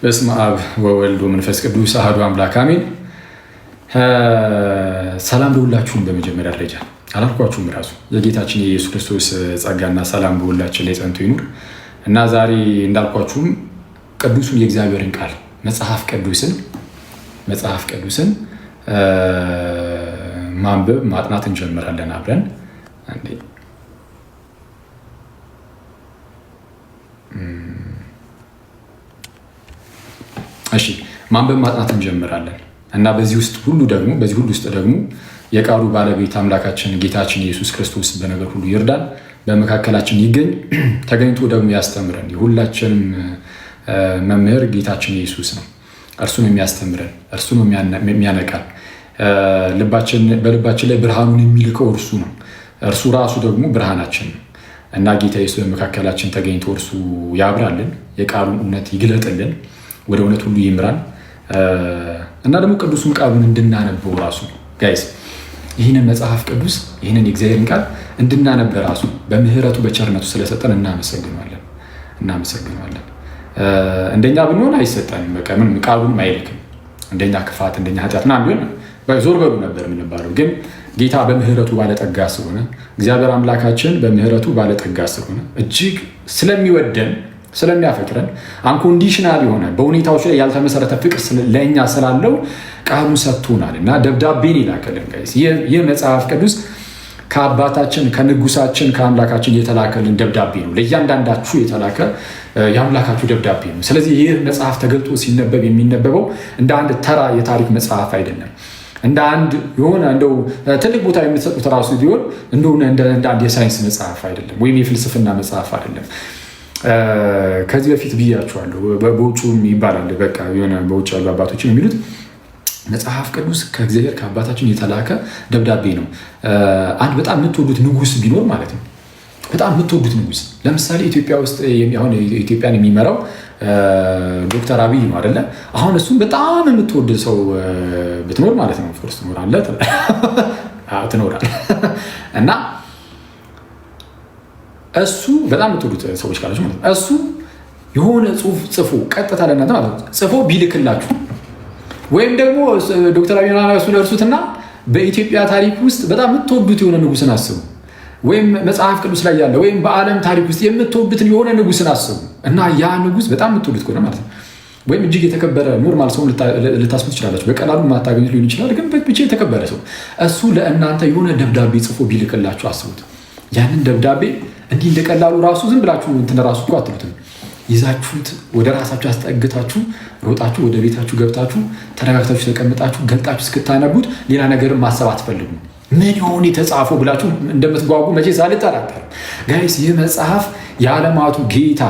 በስመ አብ ወወልድ ወመንፈስ ቅዱስ አሐዱ አምላክ አሜን። ሰላም ለሁላችሁም። በመጀመሪያ ደረጃ አላልኳችሁም ራሱ የጌታችን የኢየሱስ ክርስቶስ ጸጋና ሰላም በሁላችን ላይ ጸንቶ ይኑር እና ዛሬ እንዳልኳችሁም ቅዱሱን የእግዚአብሔርን ቃል መጽሐፍ ቅዱስን ማንበብ ማጥናት እንጀምራለን አብረን። እሺ ማንበብ ማጥናት እንጀምራለን እና በዚህ ሁሉ ውስጥ ደግሞ የቃሉ ባለቤት አምላካችን ጌታችን ኢየሱስ ክርስቶስ በነገር ሁሉ ይርዳን፣ በመካከላችን ይገኝ፣ ተገኝቶ ደግሞ ያስተምረን። የሁላችንም መምህር ጌታችን ኢየሱስ ነው። እርሱ ነው የሚያስተምረን፣ እርሱ ነው የሚያነቃን። በልባችን ላይ ብርሃኑን የሚልከው እርሱ ነው። እርሱ ራሱ ደግሞ ብርሃናችን ነው እና ጌታ ኢየሱስ በመካከላችን ተገኝቶ እርሱ ያብራልን፣ የቃሉን እውነት ይግለጥልን፣ ወደ እውነት ሁሉ ይምራን እና ደግሞ ቅዱሱን ቃሉን እንድናነበው ራሱ ጋይስ ይህንን መጽሐፍ ቅዱስ ይህንን የእግዚአብሔርን ቃል እንድናነበ ራሱ በምህረቱ በቸርነቱ ስለሰጠን እናመሰግነዋለን። እንደኛ ብንሆን አይሰጠንም። በቃ ምንም ቃሉንም አይልክም። እንደኛ ክፋት እንደኛ ኃጢአት ምናምን ቢሆን ዞር በሉ ነበር የምንባለው። ግን ጌታ በምህረቱ ባለጠጋ ስለሆነ እግዚአብሔር አምላካችን በምህረቱ ባለጠጋ ስለሆነ እጅግ ስለሚወደን ስለሚያፈቅረን አንኮንዲሽናል የሆነ በሁኔታዎች ላይ ያልተመሰረተ ፍቅር ለእኛ ስላለው ቃሉን ሰጥቶናል እና ደብዳቤን ይላከልን ጋይስ። ይህ መጽሐፍ ቅዱስ ከአባታችን ከንጉሳችን ከአምላካችን የተላከልን ደብዳቤ ነው። ለእያንዳንዳችሁ የተላከ የአምላካችሁ ደብዳቤ ነው። ስለዚህ ይህ መጽሐፍ ተገልጦ ሲነበብ የሚነበበው እንደ አንድ ተራ የታሪክ መጽሐፍ አይደለም። እንደ አንድ የሆነ እንደው ትልቅ ቦታ የምትሰጡት ራሱ ቢሆን እንደ አንድ የሳይንስ መጽሐፍ አይደለም፣ ወይም የፍልስፍና መጽሐፍ አይደለም። ከዚህ በፊት ብያችኋለሁ። በውጭም ይባላል በቃ የሆነ በውጭ ያሉ አባቶች የሚሉት መጽሐፍ ቅዱስ ከእግዚአብሔር ከአባታችን የተላከ ደብዳቤ ነው። አንድ በጣም የምትወዱት ንጉስ ቢኖር ማለት ነው፣ በጣም የምትወዱት ንጉስ ለምሳሌ ኢትዮጵያ ውስጥ አሁን ኢትዮጵያን የሚመራው ዶክተር አብይ ነው አይደለ? አሁን እሱም በጣም የምትወድ ሰው ብትኖር ማለት ነው ኦፍኮርስ ትኖራለህ እና እሱ በጣም የምትወዱት ሰዎች ካላችሁ ማለት ነው እሱ የሆነ ጽሁፍ ጽፎ ቀጥታ ለእናንተ ማለት ነው ጽፎ ቢልክላችሁ ወይም ደግሞ ዶክተር አብይ እሱ ለእርሱትና በኢትዮጵያ ታሪክ ውስጥ በጣም የምትወዱት የሆነ ንጉስን አስቡ። ወይም መጽሐፍ ቅዱስ ላይ ያለ ወይም በዓለም ታሪክ ውስጥ የምትወዱትን የሆነ ንጉስን አስቡ እና ያ ንጉስ በጣም የምትወዱት ከሆነ ማለት ነው ወይም እጅግ የተከበረ ኖርማል ሰው ልታስቡ ትችላላችሁ። በቀላሉ ማታገኙት ሊሆን ይችላል፣ ግን ብቻ የተከበረ ሰው እሱ ለእናንተ የሆነ ደብዳቤ ጽፎ ቢልክላችሁ አስቡት። ያንን ደብዳቤ እንዲህ እንደቀላሉ ራሱ ዝም ብላችሁ እንትን ራሱ እኮ አትሉትም። ይዛችሁት ወደ ራሳችሁ አስጠግታችሁ ሮጣችሁ ወደ ቤታችሁ ገብታችሁ ተረጋግታችሁ ተቀምጣችሁ ገልጣችሁ እስክታነቡት ሌላ ነገር ማሰብ አትፈልጉም። ምን ይሆን የተጻፈው ብላችሁ እንደምትጓጉ መቼ ሳልጠራጠር ጋይስ፣ ይህ መጽሐፍ የዓለማቱ ጌታ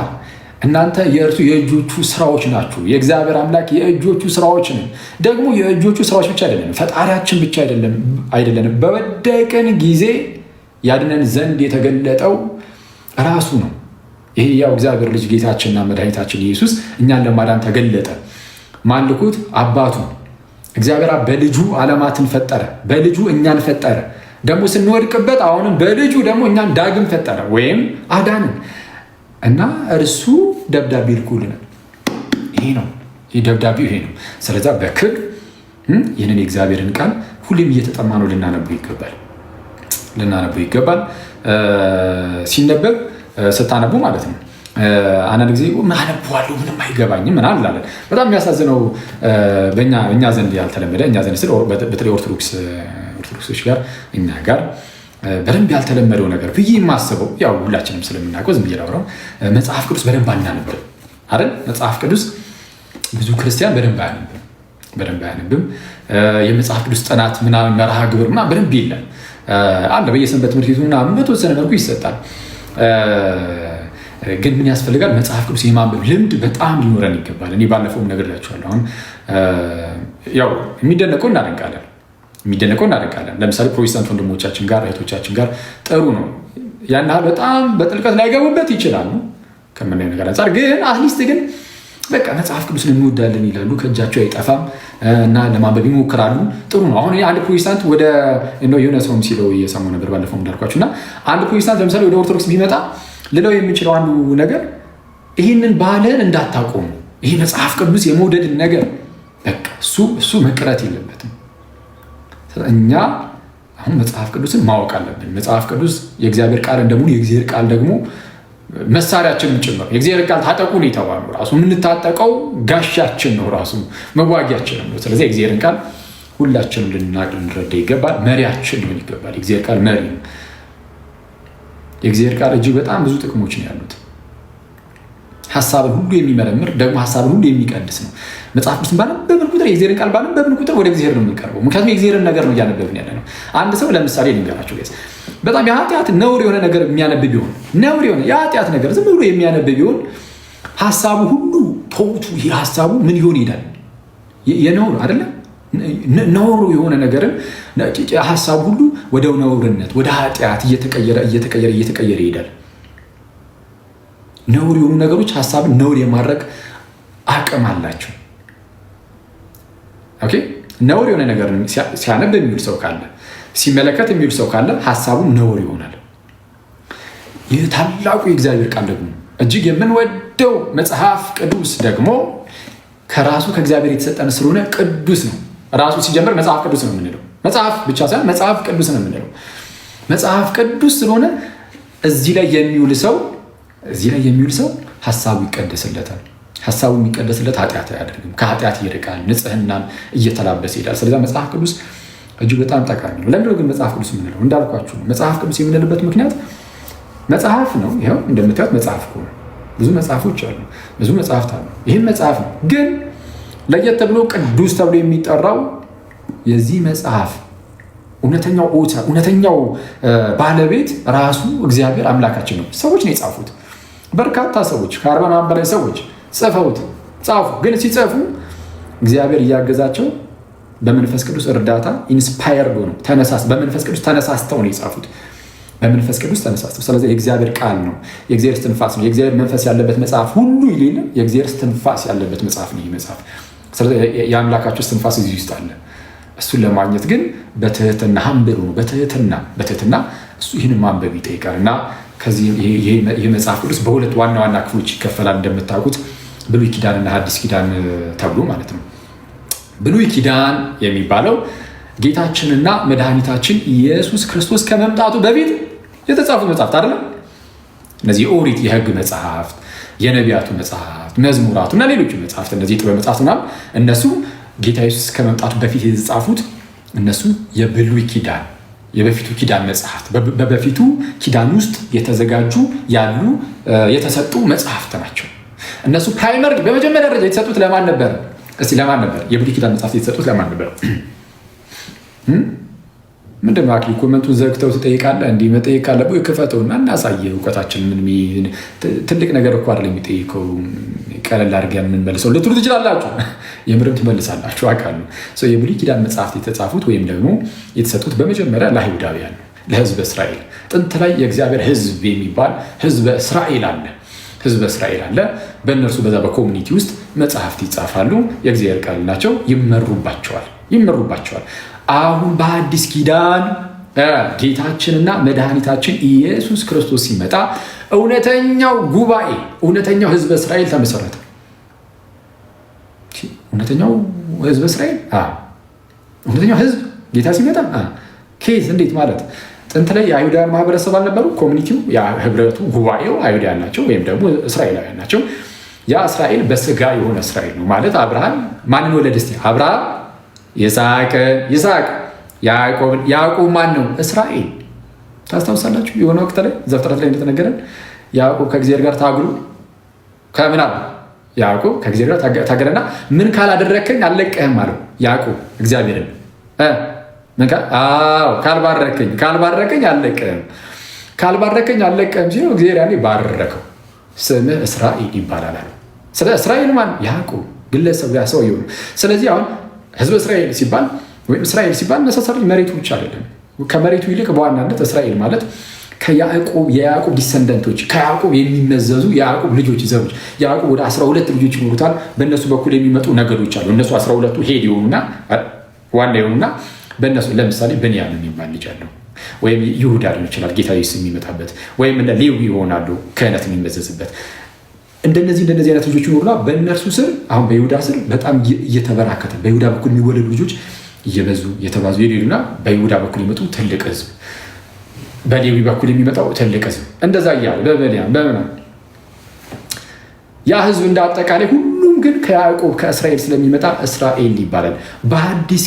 እናንተ የእርሱ የእጆቹ ስራዎች ናችሁ። የእግዚአብሔር አምላክ የእጆቹ ስራዎች ነን። ደግሞ የእጆቹ ስራዎች ብቻ አይደለም፣ ፈጣሪያችን ብቻ አይደለንም። በወደቅን ጊዜ ያድነን ዘንድ የተገለጠው ራሱ ነው። ይሄ ያው እግዚአብሔር ልጅ ጌታችንና መድኃኒታችን ኢየሱስ እኛን ለማዳን ተገለጠ። ማን ልኮት? አባቱ እግዚአብሔር በልጁ ዓለማትን ፈጠረ፣ በልጁ እኛን ፈጠረ። ደግሞ ስንወድቅበት አሁንም በልጁ ደግሞ እኛን ዳግም ፈጠረ ወይም አዳንን እና እርሱ ደብዳቤ ልኮልናል። ይሄ ነው ደብዳቤው፣ ይሄ ነው። ስለዚህ በክብር ይህንን የእግዚአብሔርን ቃል ሁሌም እየተጠማ ነው ልናነበው ይገባል። ሲነበብ ስታነቡ ማለት ነው አንዳንድ ጊዜ አነባዋለሁ ምንም አይገባኝም ምናምን እንላለን። በጣም የሚያሳዝነው በእኛ ዘንድ ያልተለመደ እኛ ዘንድ ስለ በተለይ ኦርቶዶክሶች ጋር እኛ ጋር በደንብ ያልተለመደው ነገር ብዬ የማስበው ያው ሁላችንም ስለምናውቀው ዝም ብዬ ላውራው መጽሐፍ ቅዱስ በደንብ አናነብም አይደል? መጽሐፍ ቅዱስ ብዙ ክርስቲያን በደንብ አያነብም። የመጽሐፍ ቅዱስ ጥናት ምናምን መርሃ ግብር ምናምን በደንብ የለም አለ። በየሰንበት ትምህርት ቤቱ ምናምን በተወሰነ መልኩ ይሰጣል። ግን ምን ያስፈልጋል? መጽሐፍ ቅዱስ የማንበብ ልምድ በጣም ሊኖረን ይገባል። እኔ ባለፈውም ነግሬያችኋለሁ። አሁን ያው የሚደነቀው እናደንቃለን። ለምሳሌ ፕሮቴስታንት ወንድሞቻችን ጋር እህቶቻችን ጋር ጥሩ ነው። ያን ያህል በጣም በጥልቀት ላይገቡበት ይችላሉ ከምናየው ነገር አንጻር። ግን አትሊስት ግን በቃ መጽሐፍ ቅዱስን እንወዳለን ይላሉ፣ ከእጃቸው አይጠፋም እና ለማንበብ ይሞክራሉ። ጥሩ ነው። አሁን አንድ ፕሮቴስታንት ወደ የሆነ ሰውም ሲለው እየሰማሁ ነበር ባለፈው እንዳልኳችሁ እና አንድ ፕሮቴስታንት ለምሳሌ ወደ ኦርቶዶክስ ቢመጣ ልለው የምንችለው አንዱ ነገር ይህንን ባህልን እንዳታቆሙ ይህ መጽሐፍ ቅዱስ የመውደድን ነገር በቃ እሱ መቅረት የለበትም። እኛ አሁን መጽሐፍ ቅዱስን ማወቅ አለብን። መጽሐፍ ቅዱስ የእግዚአብሔር ቃል እንደመሆኑ የእግዚአብሔር ቃል ደግሞ መሳሪያችንም ጭምር። የእግዚአብሔር ቃል ታጠቁ ነው የተባለው። ራሱ የምንታጠቀው ጋሻችን ነው፣ ራሱ መዋጊያችንም ነው። ስለዚህ የእግዚአብሔርን ቃል ሁላችንም ልናቅ ልንረዳ ይገባል። መሪያችን ሊሆን ይገባል። የእግዚአብሔር ቃል መሪ ነው። የእግዚአብሔር ቃል እጅግ በጣም ብዙ ጥቅሞች ነው ያሉት። ሀሳብን ሁሉ የሚመረምር ደግሞ ሀሳብን ሁሉ የሚቀድስ ነው። መጽሐፍ ቅዱስን ባነበብን ቁጥር የእግዚአብሔርን ቃል ባነበብን ቁጥር ወደ እግዚአብሔር ነው የምንቀርበው። ምክንያቱም የእግዚአብሔርን ነገር ነው እያነበብን ያለ ነው። አንድ ሰው ለምሳሌ ልንገራቸው፣ በጣም የኃጢአት ነውር የሆነ ነገር የሚያነብ ቢሆን ነውር የሆነ የኃጢአት ነገር ዝም ብሎ የሚያነብ ቢሆን ሀሳቡ ሁሉ ተውቱ። ይህ ሀሳቡ ምን ይሆን ይሄዳል? የነውር አይደለም ነውሩ የሆነ ነገርን ሀሳቡ ሁሉ ወደ ነውርነት ወደ ኃጢአት እየተቀየረ ይሄዳል። ነውር የሆኑ ነገሮች ሀሳብን ነውር የማድረግ አቅም አላቸው። ኦኬ ነውር የሆነ ነገር ሲያነብ የሚውል ሰው ካለ ሲመለከት የሚውል ሰው ካለ ሀሳቡ ነውር ይሆናል። ይህ ታላቁ የእግዚአብሔር ቃል ደግሞ እጅግ የምንወደው መጽሐፍ ቅዱስ ደግሞ ከራሱ ከእግዚአብሔር የተሰጠን ስለሆነ ቅዱስ ነው። ራሱ ሲጀምር መጽሐፍ ቅዱስ ነው የምንለው። መጽሐፍ ብቻ ሳይሆን መጽሐፍ ቅዱስ ነው የምንለው። መጽሐፍ ቅዱስ ስለሆነ እዚህ ላይ የሚውል ሰው ሀሳቡ ይቀደስለታል። ሀሳቡ የሚቀደስለት ኃጢአት አያደርግም። ከኃጢአት ይርቃል። ንጽህናን እየተላበሰ ይሄዳል። ስለዚህ መጽሐፍ ቅዱስ እጅግ በጣም ጠቃሚ ነው። ለምንድነው ግን መጽሐፍ ቅዱስ የምንለው? እንዳልኳችሁ ነው። መጽሐፍ ቅዱስ የምንልበት ምክንያት መጽሐፍ ነው። ይኸው እንደምታዩት መጽሐፍ እኮ ነው። ብዙ መጽሐፎች አሉ፣ ብዙ መጽሐፍት አሉ። ይህም መጽሐፍ ነው። ግን ለየት ተብሎ ቅዱስ ተብሎ የሚጠራው የዚህ መጽሐፍ እውነተኛው ኦተር እውነተኛው ባለቤት ራሱ እግዚአብሔር አምላካችን ነው። ሰዎች ነው የጻፉት። በርካታ ሰዎች ከ40 በላይ ሰዎች ጻፉ። ግን ሲጽፉ እግዚአብሔር እያገዛቸው በመንፈስ ቅዱስ እርዳታ ኢንስፓየርድ ሆነው በመንፈስ ቅዱስ ተነሳስተው ነው የጻፉት። በመንፈስ ቅዱስ ተነሳስተው። ስለዚህ የእግዚአብሔር ቃል ነው፣ የእግዚአብሔር እስትንፋስ ነው። የእግዚአብሔር መንፈስ ያለበት መጽሐፍ ሁሉ ይሌለ የእግዚአብሔር እስትንፋስ ያለበት መጽሐፍ ነው ይህ መጽሐፍ። ስለዚህ የአምላካችሁ እስትንፋስ እዚህ ውስጥ አለ። እሱን ለማግኘት ግን በትህትና ሀምብል ነው። በትህትና እሱ ይህን ማንበብ ይጠይቃል። እና ከዚህ ይህ መጽሐፍ ቅዱስ በሁለት ዋና ዋና ክፍሎች ይከፈላል። እንደምታውቁት ብሉይ ኪዳንና ሐዲስ ኪዳን ተብሎ ማለት ነው። ብሉይ ኪዳን የሚባለው ጌታችንና መድኃኒታችን ኢየሱስ ክርስቶስ ከመምጣቱ በፊት የተጻፉት መጽሐፍት አይደለም። እነዚህ ኦሪት፣ የሕግ መጽሐፍት፣ የነቢያቱ መጽሐፍት፣ መዝሙራቱ እና ሌሎቹ መጽሐፍት፣ እነዚህ የጥበብ መጽሐፍት ምናምን እነሱ ጌታ ኢየሱስ ከመምጣቱ በፊት የተጻፉት እነሱ የብሉይ ኪዳን የበፊቱ ኪዳን መጽሐፍት በበፊቱ ኪዳን ውስጥ የተዘጋጁ ያሉ የተሰጡ መጽሐፍት ናቸው። እነሱ ፕራይመሪ በመጀመሪያ ደረጃ የተሰጡት ለማን ነበር? እስቲ ለማን ነበር የብሉይ ኪዳን መጽሐፍት የተሰጡት? ለማን ነበር? ምንድን ነው አክሊ ኮመንቱን ዘግተው ትጠይቃለህ? እንዲህ መጠየቅ ካለብህ ክፈተውና እናሳየ። እውቀታችን ምን ትልቅ ነገር እኮ አይደለም የሚጠይቀው፣ ቀለል አድርገን የምንመልሰው ልትሉ ትችላላችሁ። የምርም ትመልሳላችሁ አውቃለሁ። የብሉይ ኪዳን መጽሐፍት የተጻፉት ወይም ደግሞ የተሰጡት በመጀመሪያ ለአይሁዳውያን ነው፣ ለሕዝበ እስራኤል። ጥንት ላይ የእግዚአብሔር ሕዝብ የሚባል ሕዝበ እስራኤል አለ። በእነርሱ በዛ በኮሚኒቲ ውስጥ መጽሐፍት ይጻፋሉ። የእግዚአብሔር ቃል ናቸው። ይመሩባቸዋል። አሁን በአዲስ ኪዳን ጌታችንና መድኃኒታችን ኢየሱስ ክርስቶስ ሲመጣ እውነተኛው ጉባኤ እውነተኛው ሕዝበ እስራኤል ተመሰረተ። እውነተኛው ሕዝበ እስራኤል እውነተኛው ሕዝብ ጌታ ሲመጣ ኬዝ እንዴት ማለት ጥንት ላይ የአይሁዳውያን ማህበረሰብ አልነበሩ። ኮሚኒቲው ህብረቱ ጉባኤው አይሁዳውያን ናቸው ወይም ደግሞ እስራኤላውያን ናቸው። ያ እስራኤል በስጋ የሆነ እስራኤል ነው ማለት አብርሃም ማንን ወለደ? እስቲ አብርሃም ይስሐቅ ያዕቆብ ማን ነው? እስራኤል። ታስታውሳላችሁ? የሆነ ወቅት ላይ ዘፍጥረት ላይ እንደተነገረን ያዕቆብ ከእግዚአብሔር ጋር ታግሎ ከምናብ ያዕቆብ ከእግዚአብሔር ጋር ታገለና ምን ካላደረከኝ አልለቅህም አለው ያዕቆብ እግዚአብሔርን ካልባረከኝ አልለቅህም ሲለው እግዚአብሔር ያኔ ባረከው። ስምህ እስራኤል ይባላል አለው። ስለ እስራኤል ማን? ያዕቆብ ግለሰብ ያ ሰው ይሆኑ። ስለዚህ አሁን ህዝብ እስራኤል ሲባል ወይም እስራኤል ሲባል ነሰሰሪ መሬቱ ብቻ አይደለም። ከመሬቱ ይልቅ በዋናነት እስራኤል ማለት የያዕቆብ ዲሰንደንቶች ከያዕቆብ የሚመዘዙ የያዕቆብ ልጆች ዘሮች። ያዕቆብ ወደ 12 ልጆች ይኖሩታል። በእነሱ በኩል የሚመጡ ነገዶች አሉ። እነሱ 12ቱ ሄድ ይሆኑና ዋና ይሆኑና በእነሱ ለምሳሌ ብንያም የሚባል ልጅ አለው። ወይም ይሁዳ ሊሆን ይችላል ጌታ ኢየሱስ የሚመጣበት፣ ወይም እንደ ሌዊ ይሆናሉ ክህነት የሚመዘዝበት። እንደነዚህ አይነት ልጆች ይኖሩና በእነርሱ ስር አሁን በይሁዳ ስር በጣም እየተበራከተ በይሁዳ በኩል የሚወለዱ ልጆች እየበዙ እየተባዙ ይሄዱና በይሁዳ በኩል የሚመጡ ትልቅ ህዝብ፣ በሌዊ በኩል የሚመጣው ትልቅ ህዝብ፣ እንደዛ እያለ በበሊያም በምናምን ያ ህዝብ እንደ አጠቃላይ ሁሉም ግን ከያዕቆብ ከእስራኤል ስለሚመጣ እስራኤል ይባላል። በሐዲስ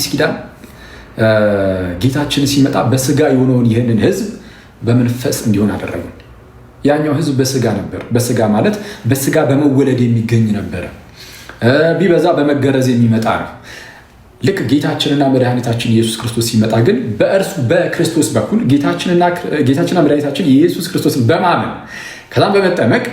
ኪዳን ጌታችን ሲመጣ በስጋ የሆነውን ይህንን ህዝብ በመንፈስ እንዲሆን አደረገ። ያኛው ህዝብ በስጋ ነበር። በስጋ ማለት በስጋ በመወለድ የሚገኝ ነበረ። ቢበዛ በመገረዝ የሚመጣ ነው። ልክ ጌታችንና መድኃኒታችን ኢየሱስ ክርስቶስ ሲመጣ ግን በእርሱ በክርስቶስ በኩል ጌታችንና መድኃኒታችን ኢየሱስ ክርስቶስን በማመን ከዛም በመጠመቅ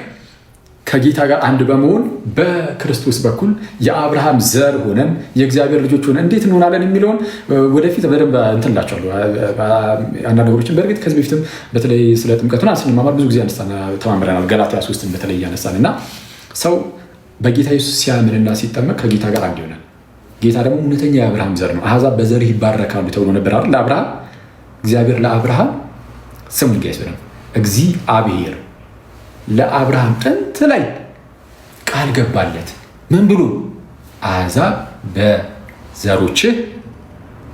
ከጌታ ጋር አንድ በመሆን በክርስቶስ በኩል የአብርሃም ዘር ሆነን የእግዚአብሔር ልጆች ሆነን እንዴት እንሆናለን የሚለውን ወደፊት በደንብ እንትንላቸዋለሁ። አንዳንድ ነገሮችን በእርግጥ ከዚህ በፊትም በተለይ ስለ ጥምቀቱን ስንማማር ብዙ ጊዜ ተማምረናል። ገላትያ 3ን በተለይ እያነሳን እና ሰው በጌታ ኢየሱስ ሲያምንና ሲጠመቅ ከጌታ ጋር አንድ ይሆናል። ጌታ ደግሞ እውነተኛ የአብርሃም ዘር ነው። አሕዛብ በዘርህ ይባረካሉ ተብሎ ነበር አይደል? ለአብርሃም እግዚአብሔር ለአብርሃም ስሙ ጋይስ ነው እግዚአብሔር ለአብርሃም ጥንት ላይ ቃል ገባለት። ምን ብሎ? አሕዛብ በዘሮችህ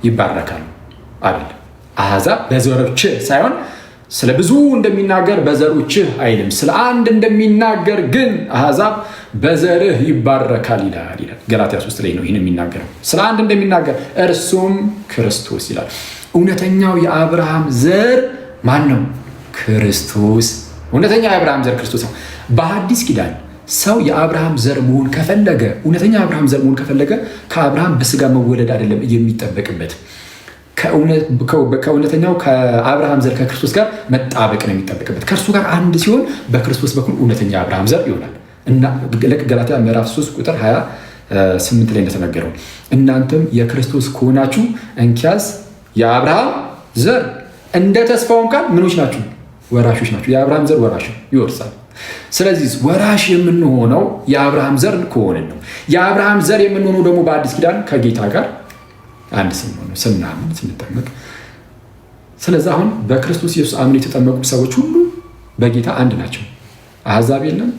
ይባረካሉ አይደል? አሕዛብ በዘሮችህ ሳይሆን ስለ ብዙ እንደሚናገር በዘሮችህ አይልም። ስለ አንድ እንደሚናገር ግን አሕዛብ በዘርህ ይባረካል ይላል። ገላትያ 3 ላይ ነው ይህን የሚናገረው። ስለ አንድ እንደሚናገር እርሱም ክርስቶስ ይላል። እውነተኛው የአብርሃም ዘር ማን ነው? ክርስቶስ። እውነተኛ የአብርሃም ዘር ክርስቶስ ነው። በሐዲስ ኪዳን ሰው የአብርሃም ዘር መሆን ከፈለገ እውነተኛ የአብርሃም ዘር መሆን ከፈለገ ከአብርሃም በስጋ መወለድ አይደለም የሚጠበቅበት ከእውነተኛው ከአብርሃም ዘር ከክርስቶስ ጋር መጣበቅ ነው የሚጠበቅበት። ከእርሱ ጋር አንድ ሲሆን በክርስቶስ በኩል እውነተኛ የአብርሃም ዘር ይሆናል እና ገላትያ ምዕራፍ 3 ቁጥር 28 ላይ እንደተነገረው እናንተም የክርስቶስ ከሆናችሁ እንኪያስ የአብርሃም ዘር እንደ ተስፋውም ቃል ምኖች ናችሁ? ወራሾች ናችሁ። የአብርሃም ዘር ወራሽ ይወርሳል። ስለዚህ ወራሽ የምንሆነው የአብርሃም ዘር ከሆንን ነው። የአብርሃም ዘር የምንሆነው ደግሞ በአዲስ ኪዳን ከጌታ ጋር አንድ ስንሆን ስናምን ስንጠመቅ። ስለዚህ አሁን በክርስቶስ ኢየሱስ አምነው የተጠመቁ ሰዎች ሁሉ በጌታ አንድ ናቸው። አሕዛብ የለም፣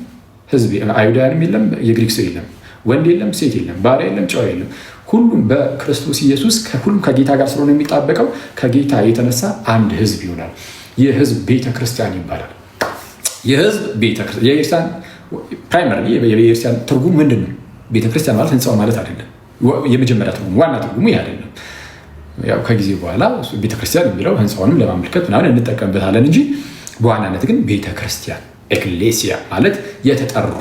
ሕዝብ አይሁዳውያንም የለም፣ የግሪክ ሰው የለም፣ ወንድ የለም፣ ሴት የለም፣ ባሪያ የለም፣ ጨዋ የለም። ሁሉም በክርስቶስ ኢየሱስ ሁሉም ከጌታ ጋር ስለሆነ የሚጣበቀው ከጌታ የተነሳ አንድ ሕዝብ ይሆናል። ይህ ሕዝብ ቤተ ክርስቲያን ይባላል። የሕዝብ ቤተ ክርስቲያን ፕራይመሪ የቤተክርስቲያን ትርጉም ምንድን ነው? ቤተክርስቲያን ማለት ህንፃው ማለት አይደለም። የመጀመሪያ ትርጉም ዋና ትርጉሙ ይህ አይደለም። ያው ከጊዜ በኋላ ቤተክርስቲያን የሚለው ህንፃውንም ለማመልከት ምናምን እንጠቀምበታለን እንጂ በዋናነት ግን ቤተክርስቲያን ኤክሌሲያ ማለት የተጠሩ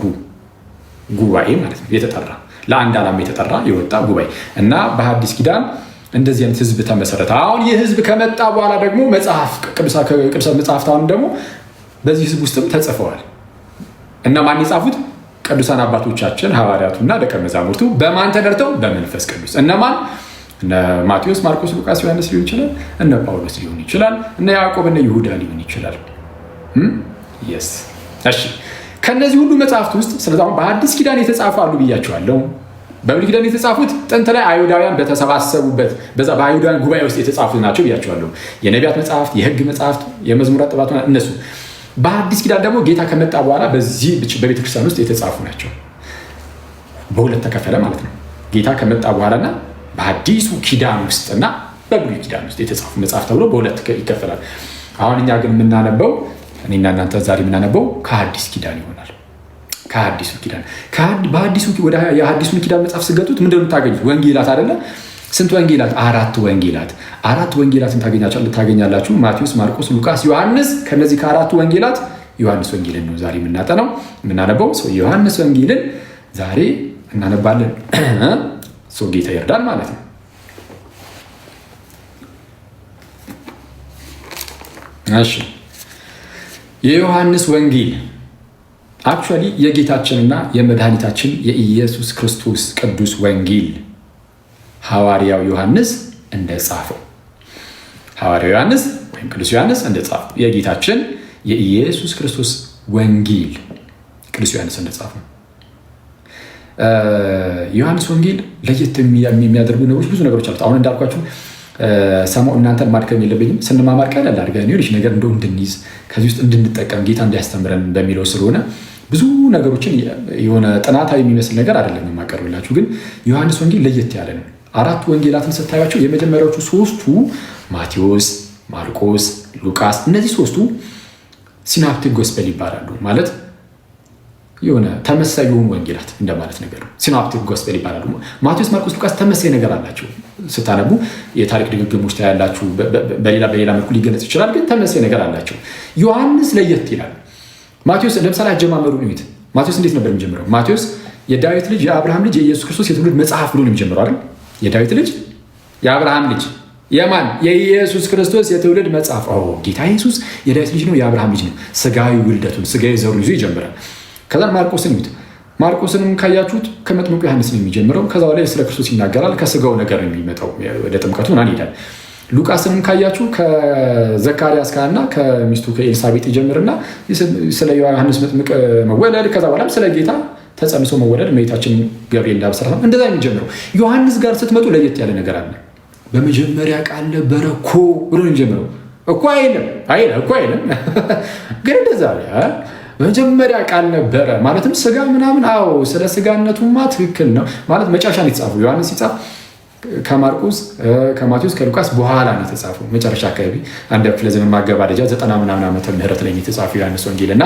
ጉባኤ ማለት ነው። የተጠራ ለአንድ ዓላማ የተጠራ የወጣ ጉባኤ እና በሐዲስ ኪዳን እንደዚህ አይነት ህዝብ ተመሰረተ። አሁን ይህ ህዝብ ከመጣ በኋላ ደግሞ ቅዱሳት መጽሐፍት አሁን ደግሞ በዚህ ህዝብ ውስጥም ተጽፈዋል እና ማን የጻፉት? ቅዱሳን አባቶቻችን ሐዋርያቱና ደቀ መዛሙርቱ በማን ተደርተው? በመንፈስ ቅዱስ። እነማን? እነ ማቴዎስ፣ ማርቆስ፣ ሉቃስ፣ ዮሐንስ ሊሆን ይችላል። እነ ጳውሎስ ሊሆን ይችላል። እነ ያዕቆብ፣ እነ ይሁዳ ሊሆን ይችላል። እሺ ከነዚህ ሁሉ መጽሐፍት ውስጥ ስለዚህ በአዲስ ኪዳን የተጻፉ አሉ ብያቸዋለሁ። በብሉይ ኪዳን የተጻፉት ጥንት ላይ አይሁዳውያን በተሰባሰቡበት በዛ በአይሁዳውያን ጉባኤ ውስጥ የተጻፉት ናቸው ብያቸዋለሁ። የነቢያት መጽሐፍት፣ የህግ መጽሐፍት፣ የመዝሙራት ጥበባት እነሱ። በአዲስ ኪዳን ደግሞ ጌታ ከመጣ በኋላ በዚህ በቤተክርስቲያን ውስጥ የተጻፉ ናቸው። በሁለት ተከፈለ ማለት ነው። ጌታ ከመጣ በኋላና በአዲሱ ኪዳን ውስጥና በብሉይ ኪዳን ውስጥ የተጻፉ መጽሐፍ ተብሎ በሁለት ይከፈላል። አሁን እኛ ግን የምናነበው እኔና እናንተ ዛሬ የምናነበው ከአዲስ ኪዳን ይሆናል። ከአዲሱ ኪዳን በአዲሱ ወደ የአዲሱን ኪዳን መጽሐፍ ስገጡት ምንድን ነው የምታገኙት? ወንጌላት አይደለ? ስንት ወንጌላት? አራት ወንጌላትን ታገኛላችሁ። ማቴዎስ፣ ማርቆስ፣ ሉቃስ፣ ዮሐንስ። ከነዚህ ከአራቱ ወንጌላት ዮሐንስ ወንጌልን ነው ዛሬ የምናነበው። ዮሐንስ ወንጌልን ዛሬ እናነባለን። ጌታ ይርዳል ማለት ነው። እሺ የዮሐንስ ወንጌል አክቹዋሊ የጌታችንና የመድኃኒታችን የኢየሱስ ክርስቶስ ቅዱስ ወንጌል ሐዋርያው ዮሐንስ እንደጻፈው ሐዋርያው ዮሐንስ ወይም ቅዱስ ዮሐንስ እንደጻፈው የጌታችን የኢየሱስ ክርስቶስ ወንጌል ቅዱስ ዮሐንስ እንደጻፈው ዮሐንስ ወንጌል ለየት የሚያደርጉ ብዙ ነገሮች አሉት። አሁን እንዳልኳችሁ እናንተን ማድከም የለብኝም። ስንማማር ቀለል አድርገን ይኸውልሽ ነገር እንደው እንድንይዝ ከዚህ ውስጥ እንድንጠቀም ጌታ እንዲያስተምረን በሚለው ስለሆነ ብዙ ነገሮችን የሆነ ጥናታዊ የሚመስል ነገር አይደለም የማቀርብላችሁ። ግን ዮሐንስ ወንጌል ለየት ያለ ነው። 4 ወንጌላትን ስታዩቸው የመጀመሪያዎቹ 3ቱ ማቴዎስ፣ ማርቆስ፣ ሉቃስ እነዚህ 3ቱ ሲናፕቲክ ጎስፔል ይባላሉ። ማለት የሆነ ተመሳሳይ የሆኑ ወንጌላት እንደማለት ነገር ነው። ሲናፕቲክ ጎስፔል ይባላሉ። ማቴዎስ፣ ማርቆስ፣ ሉቃስ ተመሳሳይ ነገር አላቸው። ስታነቡ የታሪክ ድግግሞች ታያላችሁ። በሌላ መልኩ ሊገለጽ ይችላል፣ ግን ተመሳሳይ ነገር አላቸው። ዮሐንስ ለየት ይላል። ማቴዎስ ለምሳሌ አጀማመሩ ነው። ማቴዎስ እንዴት ነበር የሚጀምረው? ማቴዎስ የዳዊት ልጅ የአብርሃም ልጅ የኢየሱስ ክርስቶስ የትውልድ መጽሐፍ ብሎ ነው የሚጀምረው አይደል? የዳዊት ልጅ የአብርሃም ልጅ የማን? የኢየሱስ ክርስቶስ የትውልድ መጽሐፍ። ጌታ ኢየሱስ የዳዊት ልጅ ነው፣ የአብርሃም ልጅ ነው። ስጋዊ ውልደቱን ስጋዊ ዘሩን ይዞ ይጀምራል። ከዛ ማርቆስን ይዩት። ማርቆስንም ካያችሁት ከመጥምቁ ዮሐንስ ነው የሚጀምረው። ከዛ በላይ ስለ ክርስቶስ ይናገራል። ከስጋው ነገር ነው የሚመጣው። ወደ ጥምቀቱ ምናምን ይሄዳል። ሉቃስንም ካያችሁ ከዘካርያስ ጋርና ከሚስቱ ከኤልሳቤጥ ይጀምርና ስለ ዮሐንስ መጥምቅ መወለድ ከዛ በኋላም ስለ ጌታ ተጸንሶ መወለድ እመቤታችን ገብርኤል እንዳበሰራት ነው እንደዛ የሚጀምረው። ዮሐንስ ጋር ስትመጡ ለየት ያለ ነገር አለ። በመጀመሪያ ቃል ነበረ እኮ ብሎ ነው የሚጀምረው። እኮ አይልም ግን እንደዛ በመጀመሪያ ቃል ነበረ ማለትም ስጋ ምናምን። ስለ ስጋነቱማ ትክክል ነው ማለት መጨረሻ ነው የተጻፈው። ዮሐንስ ሲጻፍ ከማርቆስ ከማቴዎስ ከሉቃስ በኋላ ነው የተጻፈው። መጨረሻ አካባቢ አንድ ክፍለ ዘመን ማገባደጃ 90 ምናምን ዓመተ ምህረት ላይ የተጻፈው ዮሐንስ ወንጌል እና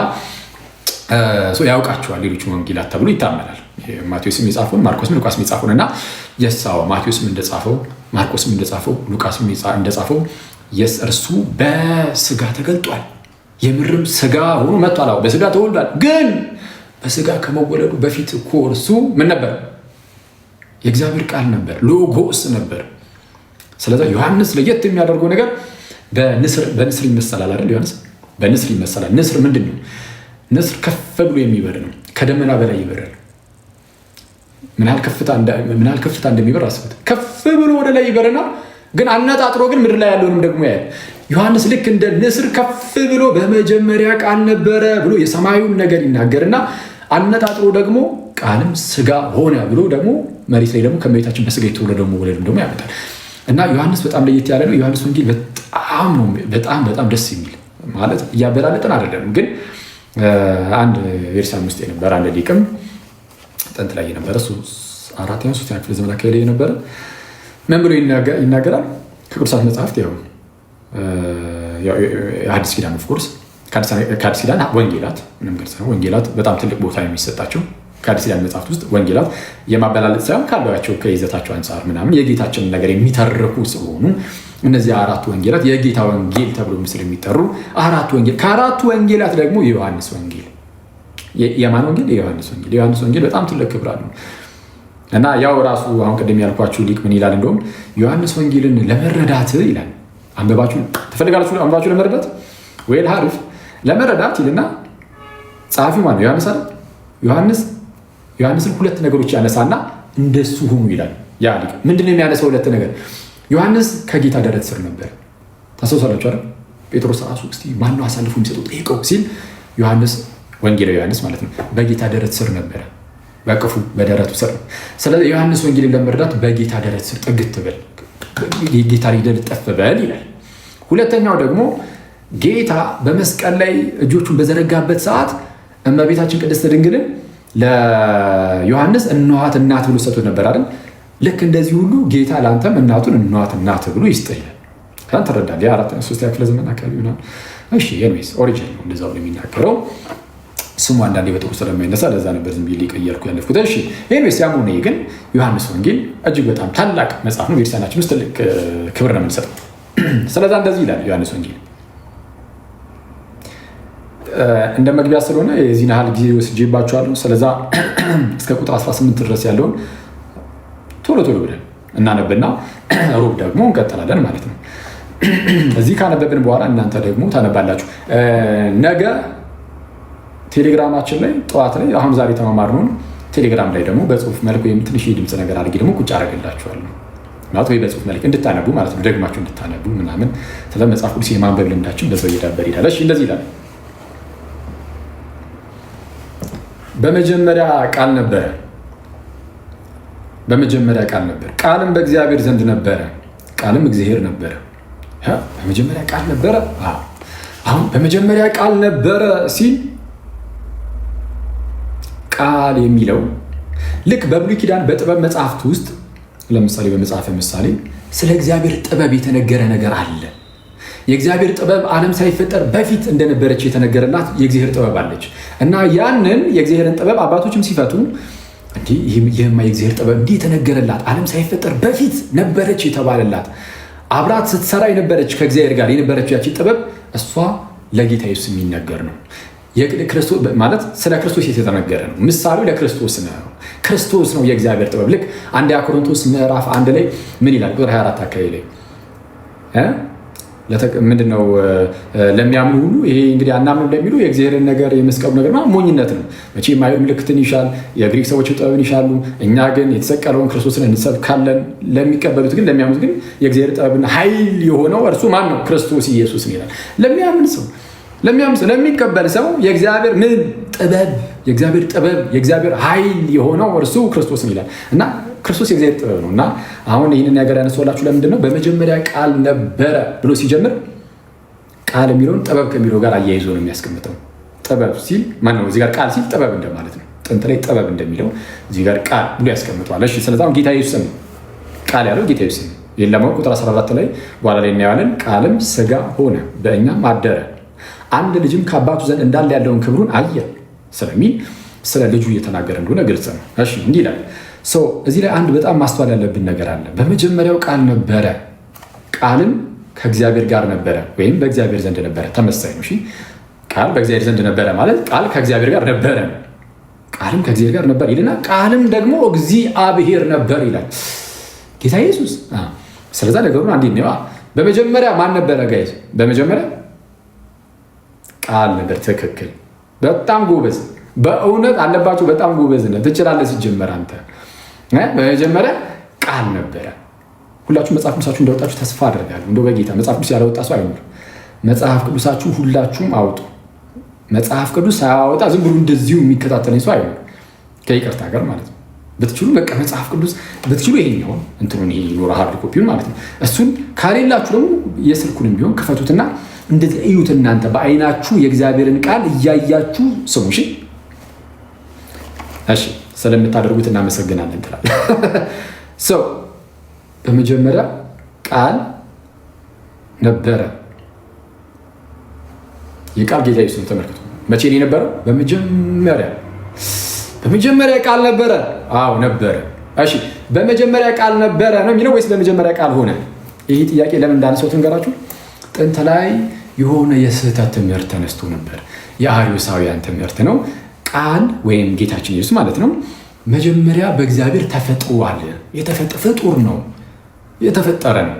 ያውቃቸዋል ሌሎች ወንጌላት ተብሎ ይታመናል። ማቴዎስም የጻፈውን ማርቆስም ሉቃስም የጻፈውን እና የሳው ማቴዎስም እንደጻፈው ማርቆስም እንደጻፈው ሉቃስም እንደጻፈው እርሱ በስጋ ተገልጧል፣ የምርም ስጋ ሆኖ መጥቷል። በስጋ ተወልዷል። ግን በስጋ ከመወለዱ በፊት እኮ እርሱ ምን ነበር? የእግዚአብሔር ቃል ነበር፣ ሎጎስ ነበር። ስለዚህ ዮሐንስ ለየት የሚያደርገው ነገር በንስር ይመሰላል አይደል? ዮሐንስ በንስር ይመሰላል። ንስር ምንድን ነው? ንስር ከፍ ብሎ የሚበር ነው። ከደመና በላይ ይበራል። ምን ያህል ከፍታ እንደሚበር አስቡት። ከፍ ብሎ ወደ ላይ ይበርና ግን አነጣጥሮ ግን ምድር ላይ ያለውንም ደግሞ ያያል። ዮሐንስ ልክ እንደ ንስር ከፍ ብሎ በመጀመሪያ ቃል ነበረ ብሎ የሰማዩን ነገር ይናገርና አነጣጥሮ ደግሞ ቃልም ስጋ ሆነ ብሎ ደግሞ መሬት ላይ ደግሞ ከእመቤታችን በስጋ የተወለደው መወለዱን ደግሞ ያመጣል። እና ዮሐንስ በጣም ለየት ያለ ነው። ዮሐንስ ወንጌል በጣም ደስ የሚል ማለት እያበላለጠን አይደለም። ግን አንድ ቤርሳን ውስጥ የነበረ አንድ ሊቅም ጥንት ላይ የነበረ 4ኛ 3ኛ ክፍለ ዘመን አካባቢ የነበረ ምን ብሎ ይናገራል? ከቅዱሳት መጽሐፍት የአዲስ ኪዳን ኦፍኮርስ ከአዲስ ኪዳን ወንጌላት ምንም ግልጽ ነው። ወንጌላት በጣም ትልቅ ቦታ የሚሰጣቸው ከአዲስ ኪዳን መጽሐፍት ውስጥ ወንጌላት የማበላለጥ ሳይሆን ካሏቸው ከይዘታቸው አንጻር ምናምን የጌታችንን ነገር የሚተርኩ ስለሆኑ እነዚህ 4 ወንጌላት የጌታ ወንጌል ተብሎ ምስል የሚጠሩ 4 ወንጌል። ከ4ቱ ወንጌላት ደግሞ የዮሐንስ ወንጌል የማን ወንጌል? የዮሐንስ ወንጌል። የዮሐንስ ወንጌል በጣም ትልቅ ክብር አለው እና ያው ራሱ አሁን ቅድም ያልኳችሁ ሊቅ ምን ይላል? እንደውም ዮሐንስ ወንጌልን ለመረዳት ይላል አንብባችሁ ትፈልጋላችሁ አንብባችሁ ለመረዳት ወይል ሀሪፍ ለመረዳት ይልና ጸሐፊው ማን ነው? ዮሐንስ አይደል? ዮሐንስን 2 ነገሮች ያነሳና እንደሱ ሁኑ ይላል። ያ ሊቅ ምንድን ነው የሚያነሳው? 2 ነገር። ዮሐንስ ከጌታ ደረት ስር ነበር። ታስታውሳላችሁ አይደል? ጴጥሮስ ራሱ እስቲ ማን ነው አሳልፎ የሚሰጠው ጠይቀው ሲል ዮሐንስ ወንጌላዊ ዮሐንስ ማለት ነው በጌታ ደረት ስር ነበረ። በቅፉ በደረቱ ስር ነው። ስለዚህ ዮሐንስ ወንጌልን ለመረዳት በጌታ ደረት ስር ጥግት በል፣ ጌታ ሊደል ጠፍ በል ይላል። ሁለተኛው ደግሞ ጌታ በመስቀል ላይ እጆቹን በዘረጋበት ሰዓት እመቤታችን ቅድስት ድንግልን ለዮሐንስ እንኋት እናት ብሎ ሰጥቶት ነበር አይደል? ልክ እንደዚህ ሁሉ ጌታ ለአንተም እናቱን እንኋት እናት ብሎ ይስጥህ ይላል። ከዛን ትረዳለህ። የ4ኛ 3ኛ ክፍለ ዘመን አካባቢ ይሆናል። እሺ ኤኒዌይስ ኦሪጂን ነው እንደዛው ነው የሚናገረው። ስሙ አንዳንዴ በጥሩ ስለማይነሳ ለዛ ነበር ዝም ብዬ ቀየርኩ ያለፍኩት። እሺ ኤኒዌይስ ያም ሆነ ግን ዮሐንስ ወንጌል እጅግ በጣም ታላቅ መጽሐፍ ነው። ቤተክርስቲያናችን ውስጥ ትልቅ ክብር ነው የምንሰጠው። ስለዛ እንደዚህ ይላል ዮሐንስ ወንጌል። እንደ መግቢያ ስለሆነ የዚህን ያህል ጊዜ ወስጄባችኋለሁ። ስለዛ እስከ ቁጥር 18 ድረስ ያለውን ቶሎ ብለን እናነብና ሮብ ደግሞ እንቀጥላለን ማለት ነው። እዚህ ካነበብን በኋላ እናንተ ደግሞ ታነባላችሁ። ነገ ቴሌግራማችን ላይ ጠዋት ላይ አሁን ዛሬ ተማማርነውን ቴሌግራም ላይ ደግሞ በጽሁፍ መልክ ወይም ትንሽ ድምፅ ነገር አድርጌ ደግሞ ቁጭ አደርግላችኋለሁ ማለት ወይ በጽሁፍ መልክ እንድታነቡ ማለት ነው። ደግማችሁ እንድታነቡ ምናምን ስለ መጽሐፍ ቅዱስ የማንበብ ልምዳችን በዛው እየዳበር ይላል። እሺ እንደዚህ ይላል። በመጀመሪያ ቃል ነበረ፣ ቃልም በእግዚአብሔር ዘንድ ነበረ፣ ቃልም እግዚአብሔር ነበረ። በመጀመሪያ ቃል ነበረ። አሁን በመጀመሪያ ቃል ነበረ ሲል ቃል የሚለው ልክ በብሉይ ኪዳን በጥበብ መጽሐፍት ውስጥ ለምሳሌ በመጽሐፈ ምሳሌ ስለ እግዚአብሔር ጥበብ የተነገረ ነገር አለ። የእግዚአብሔር ጥበብ ዓለም ሳይፈጠር በፊት እንደነበረች የተነገረላት የእግዚአብሔር ጥበብ አለች እና ያንን የእግዚአብሔርን ጥበብ አባቶችም ሲፈቱ ይህማ የእግዚአብሔር ጥበብ እንዲህ የተነገረላት ዓለም ሳይፈጠር በፊት ነበረች የተባለላት አብራት ስትሰራ የነበረች ከእግዚአብሔር ጋር የነበረች ያቺ ጥበብ እሷ ለጌታ ኢየሱስ የሚነገር ነው። ማለት ስለ ክርስቶስ የተነገረ ነው። ምሳሌው ለክርስቶስ ነው። ክርስቶስ ነው የእግዚአብሔር ጥበብ። ልክ አንደኛ ቆሮንቶስ ምዕራፍ 1 ላይ ምን ይላል? ቁጥር 24 አካባቢ ላይ ምንድነው ለሚያምኑ ሁሉ ይሄ እንግዲህ አናምኑ ለሚሉ የእግዚአብሔርን ነገር የመስቀሉ ነገር ሞኝነት ነው። መቼም አይሁድ ምልክትን ይሻል፣ የግሪክ ሰዎች ጥበብን ይሻሉ፣ እኛ ግን የተሰቀለውን ክርስቶስን እንሰብካለን። ለሚቀበሉት ግን ለሚያምኑት ግን የእግዚአብሔር ጥበብና ኃይል የሆነው እርሱ ማን ነው? ክርስቶስ ኢየሱስ ነው ይላል። ለሚያምን ሰው ለሚቀበል ሰው የእግዚአብሔር ምን ጥበብ፣ የእግዚአብሔር ጥበብ፣ የእግዚአብሔር ኃይል የሆነው እርሱ ክርስቶስ ነው ይላል እና ክርስቶስ የእግዚአብሔር ጥበብ ነው። እና አሁን ይህንን ነገር ያነሳላችሁ ለምንድን ነው? በመጀመሪያ ቃል ነበረ ብሎ ሲጀምር ቃል የሚለውን ጥበብ ከሚለው ጋር አያይዞ ነው የሚያስቀምጠው። ጥበብ ሲል ማነው? እዚህ ጋር ቃል ሲል ጥበብ እንደማለት ነው። ጥንት ላይ ጥበብ እንደሚለው እዚህ ጋር ቃል ብሎ ያስቀምጠዋል። እሺ፣ ስለዚህ ጌታ ኢየሱስ ነው ቃል ያለው ጌታ ኢየሱስ ነው። ይህን ለማወቅ ቁጥር 14 ላይ በኋላ ላይ እናየዋለን። ቃልም ሥጋ ሆነ በእኛም አደረ፣ አንድ ልጅም ከአባቱ ዘንድ እንዳለ ያለውን ክብሩን አየ ስለሚል ስለ ልጁ እየተናገረ እንደሆነ ግልጽ ነው። እሺ፣ እንዲህ ይላል። እዚህ ላይ አንድ በጣም ማስተዋል ያለብን ነገር አለ። በመጀመሪያው ቃል ነበረ፣ ቃልም ከእግዚአብሔር ጋር ነበረ ወይም በእግዚአብሔር ዘንድ ነበረ። ተመሳይ ነው። ቃል በእግዚአብሔር ዘንድ ነበረ ማለት ቃል ከእግዚአብሔር ጋር ነበረ፣ ቃልም ከእግዚአብሔር ጋር ነበር ይልና ቃልም ደግሞ እግዚአብሔር ነበር ይላል ጌታ ኢየሱስ። ስለዛ ነገሩን አንዴ ነው። በመጀመሪያ ማን ነበረ ጋይዝ? በመጀመሪያ ቃል ነበር። ትክክል። በጣም ጎበዝ። በእውነት አለባቸው። በጣም ጎበዝ ነህ፣ ትችላለህ። ሲጀመር አንተ በመጀመሪያ ቃል ነበረ። ሁላችሁ መጽሐፍ ቅዱሳችሁ እንዳወጣችሁ ተስፋ አደርጋለሁ። እንደው በጌታ መጽሐፍ ቅዱስ ያላወጣ ሰው አይኖር። መጽሐፍ ቅዱሳችሁ ሁላችሁም አውጡ። መጽሐፍ ቅዱስ ሳያወጣ ዝም ብሎ እንደዚሁ የሚከታተለኝ ሰው አይኖር፣ ከይቅርታ ጋር ማለት ነው። ብትችሉ በቃ መጽሐፍ ቅዱስ ብትችሉ ይሄኛውን እንትኑን ይሄ ኖራ ሃርድ ኮፒውን ማለት ነው። እሱን ካሌላችሁ ደግሞ የስልኩንም ቢሆን ክፈቱትና እንደዚህ እዩት። እናንተ በአይናችሁ የእግዚአብሔርን ቃል እያያችሁ ስሙ። እሺ፣ ስለምታደርጉት እናመሰግናለን ትላለህ። በመጀመሪያ ቃል ነበረ። የቃል ጌታ ኢየሱስ ነው። ተመልከቱ። መቼ ነው የነበረው? በመጀመሪያ ቃል ነበረ። አዎ ነበረ። እሺ፣ በመጀመሪያ ቃል ነበረ ነው የሚለው ወይስ በመጀመሪያ ቃል ሆነ? ይህ ጥያቄ ለምን እንዳነሳው ትንገራችሁ። ጥንት ላይ የሆነ የስህተት ትምህርት ተነስቶ ነበር። የአርዮሳውያን ትምህርት ነው። ቃል ወይም ጌታችን ኢየሱስ ማለት ነው መጀመሪያ በእግዚአብሔር ተፈጥሯል። ፍጡር ነው፣ የተፈጠረ ነው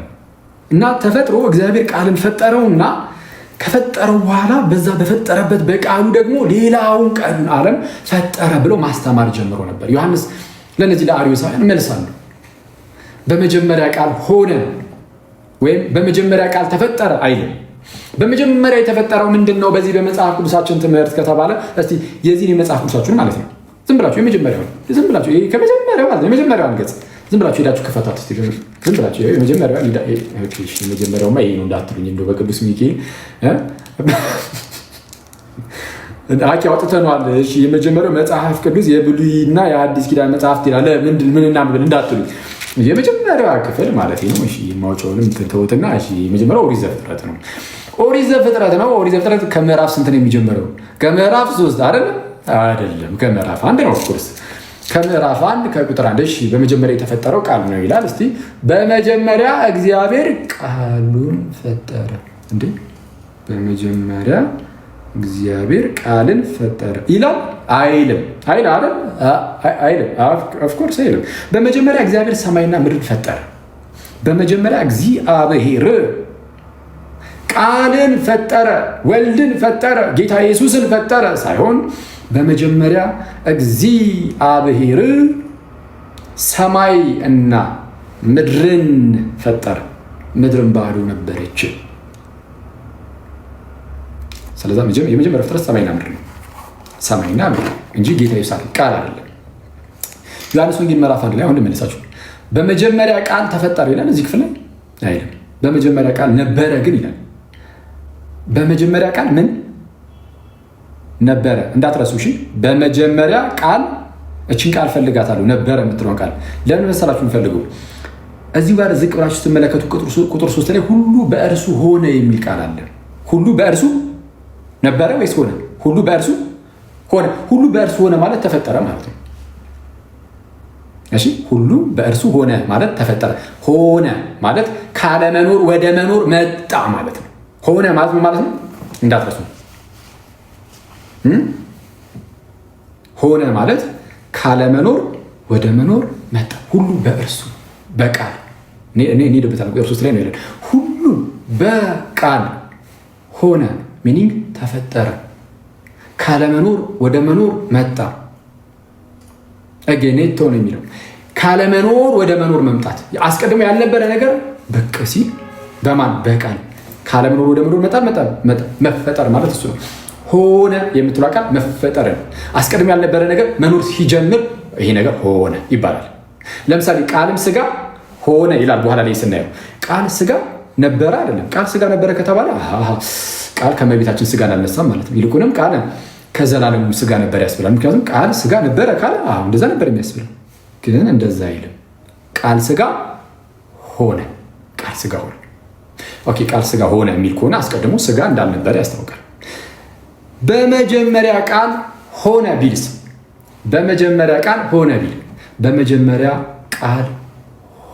እና ተፈጥሮ እግዚአብሔር ቃልን ፈጠረውና ከፈጠረው በኋላ በዛ በፈጠረበት በቃሉ ደግሞ ሌላውን ቀን ዓለም ፈጠረ ብሎ ማስተማር ጀምሮ ነበር ዮሐንስ። ለነዚህ ለአርዮሳውያን መልሳለሁ። በመጀመሪያ ቃል ሆነ ወይም በመጀመሪያ ቃል ተፈጠረ አይልም። በመጀመሪያ የተፈጠረው ምንድን ነው? በዚህ በመጽሐፍ ቅዱሳችን ትምህርት ከተባለ እስቲ የዚህን የመጽሐፍ ቅዱሳችን ማለት ነው ዝም ብላችሁ የመጀመሪያው ዝም ብላችሁ ይሄ ከመጀመሪያው ማለት ነው የመጀመሪያው አንቀጽ ዝም ብላችሁ ሄዳችሁ ከፈታት እስቲ ዝም ብላችሁ የመጀመሪያውማ ይሄ ነው እንዳትሉኝ እንደው በቅዱስ ሚካኤል አቂ አውጥተናል። እሺ የመጀመሪያው መጽሐፍ ቅዱስ የብሉይና የአዲስ ኪዳን መጽሐፍት ይላል። ምን እናንብብ እንዳትሉኝ የመጀመሪያው ክፍል ማለት ነው። እሺ ማውጫውንም ተውትና እሺ የመጀመሪያው ኦሪት ዘፍጥረት ነው። ኦሪት ዘፍጥረት ከምዕራፍ ስንት ነው የሚጀምረው? ከምዕራፍ 3 አይደለም ከምዕራፍ 1 ነው። ኦፍኮርስ ከምዕራፍ 1 ከቁጥር 1 እሺ በመጀመሪያ የተፈጠረው ቃል ነው ይላል። እስቲ በመጀመሪያ እግዚአብሔር ቃሉን ፈጠረ። እንዴ በመጀመሪያ እግዚአብሔር ቃልን ፈጠረ ይላል አይልም? አይልም። ኦፍኮርስ አይልም። በመጀመሪያ እግዚአብሔር ሰማይና ምድርን ፈጠረ። በመጀመሪያ እግዚአብሔር ቃልን ፈጠረ፣ ወልድን ፈጠረ፣ ጌታ ኢየሱስን ፈጠረ ሳይሆን በመጀመሪያ እግዚአብሔር ሰማይ እና ምድርን ፈጠረ። ምድርን ባዶ ነበረች። ስለዛ የመጀመሪያው ፍጥረት ሰማይና ምድር ነው። ሰማይና ምድር እንጂ ጌታ ኢየሱስ ቃል አይደለም። ዮሐንስ ወንጌል ምዕራፍ 1 ላይ አሁን ልመልሳችሁ። በመጀመሪያ ቃል ተፈጠረ ይላል እዚህ ክፍል ላይ። አይልም። በመጀመሪያ ቃል ነበረ ግን ይላል። በመጀመሪያ ቃል ምን ነበረ? እንዳትረሱ እሺ። በመጀመሪያ ቃል እችን ቃል ፈልጋታለሁ፣ ነበረ የምትለውን ቃል ለምን መሰላችሁ የምፈልገው? እዚሁ ጋር ዝቅ ብላችሁ ስትመለከቱ ቁጥር 3 ላይ ሁሉ በእርሱ ሆነ የሚል ቃል አለ። ሁሉ በእርሱ ነበረ ወይስ ሆነ? ሁሉ በእርሱ ሆነ። ሁሉ በእርሱ ሆነ ማለት ተፈጠረ ማለት ነው። እሺ፣ ሁሉ በእርሱ ሆነ ማለት ተፈጠረ። ሆነ ማለት ካለመኖር ወደ መኖር መጣ ማለት ነው። ሆነ ማለት ምን ማለት ነው? እንዳትረሱ። ሆነ ማለት ካለመኖር ወደ መኖር መጣ። ሁሉ በእርሱ በቃል እኔ ደብታል ቁጥር 3 ላይ ነው ያለው። ሁሉ በቃል ሆነ ሚኒንግ ተፈጠረ። ካለመኖር ወደ መኖር መጣ። አገኔቶ ነው የሚለው ካለመኖር ወደ መኖር መምጣት። አስቀድሞ ያልነበረ ነገር ብቅ ሲል በማን በቃል ካለመኖር ወደ መኖር መጣ። መፈጠር ማለት እሱ ነው። ሆነ የምትለው ቃል መፈጠር ነው። አስቀድሞ ያልነበረ ነገር መኖር ሲጀምር ይሄ ነገር ሆነ ይባላል። ለምሳሌ ቃልም ስጋ ሆነ ይላል። በኋላ ላይ ስናየው ቃል ስጋ ነበረ አይደለም። ቃል ስጋ ነበረ ከተባለ ቃል ከመቤታችን ስጋ አልነሳም ማለት ነው። ይልቁንም ቃል ከዘላለሙ ስጋ ነበር ያስብላል። ምክንያቱም ቃል ስጋ ነበረ ካለ እንደዛ ነበር የሚያስብለው። ግን እንደዛ አይልም። ቃል ስጋ ሆነ። ቃል ስጋ ሆነ። ኦኬ፣ ቃል ስጋ ሆነ የሚል ከሆነ አስቀድሞ ስጋ እንዳልነበረ ያስታውቃል። በመጀመሪያ ቃል ሆነ ቢልስ? በመጀመሪያ ቃል ሆነ ቢል በመጀመሪያ ቃል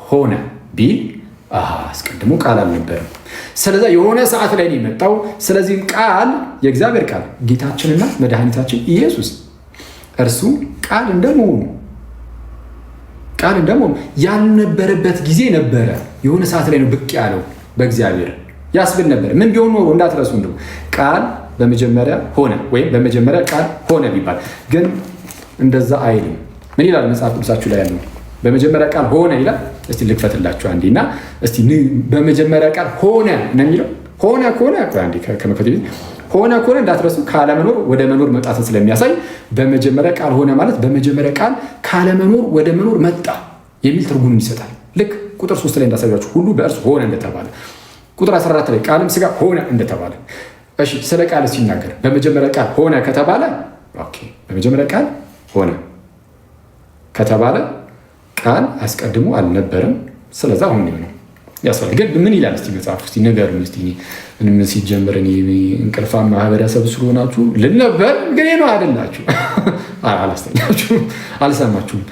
ሆነ ቢል አስቀድሞ ቃል አልነበረም። ስለዚህ የሆነ ሰዓት ላይ ነው የመጣው። ስለዚህ ቃል የእግዚአብሔር ቃል ጌታችንና መድኃኒታችን ኢየሱስ እርሱ ቃል እንደመሆኑ ያልነበረበት ጊዜ ነበረ። የሆነ ሰዓት ላይ ነው ብቅ ያለው በእግዚአብሔር ያስብል ነበር። ምን ቢሆን ኖሮ እንዳትረሱ እንደው ቃል በመጀመሪያ ሆነ ወይም በመጀመሪያ ቃል ሆነ ቢባል ግን እንደዛ አይልም። ምን ይላል መጽሐፍ ቅዱሳችሁ ላይ ያለው? በመጀመሪያ ቃል ሆነ ይላል። እስቲ ልክፈትላችሁ አንዴና እስቲ በመጀመሪያ ቃል ሆነ ነው የሚለው። ሆነ ከሆነ አንዴ ከመክፈት ቤት ሆነ ከሆነ እንዳትረሱ ካለመኖር ወደ መኖር መጣትን ስለሚያሳይ በመጀመሪያ ቃል ሆነ ማለት በመጀመሪያ ቃል ካለመኖር ወደ መኖር መጣ የሚል ትርጉም ይሰጣል። ልክ ቁጥር 3 ላይ እንዳሳያችሁ ሁሉ በእርሱ ሆነ እንደተባለ፣ ቁጥር 14 ላይ ቃልም ስጋ ሆነ እንደተባለ። እሺ፣ ስለ ቃል ሲናገር በመጀመሪያ ቃል ሆነ ከተባለ ኦኬ፣ በመጀመሪያ ቃል ሆነ ከተባለ ቃል አስቀድሞ አልነበረም። ስለዚህ አሁን ነው ያስፈልግ። ግን ምን ይላል እስቲ መጽሐፍ እስቲ ንገሩኝ እስቲ። ምንም ሲጀምር እኔ እንቅልፋም ማህበረሰብ ስለሆናችሁ ልነበር ግን ነው አይደላችሁ። አላስተኛችሁ፣ አልሰማችሁም።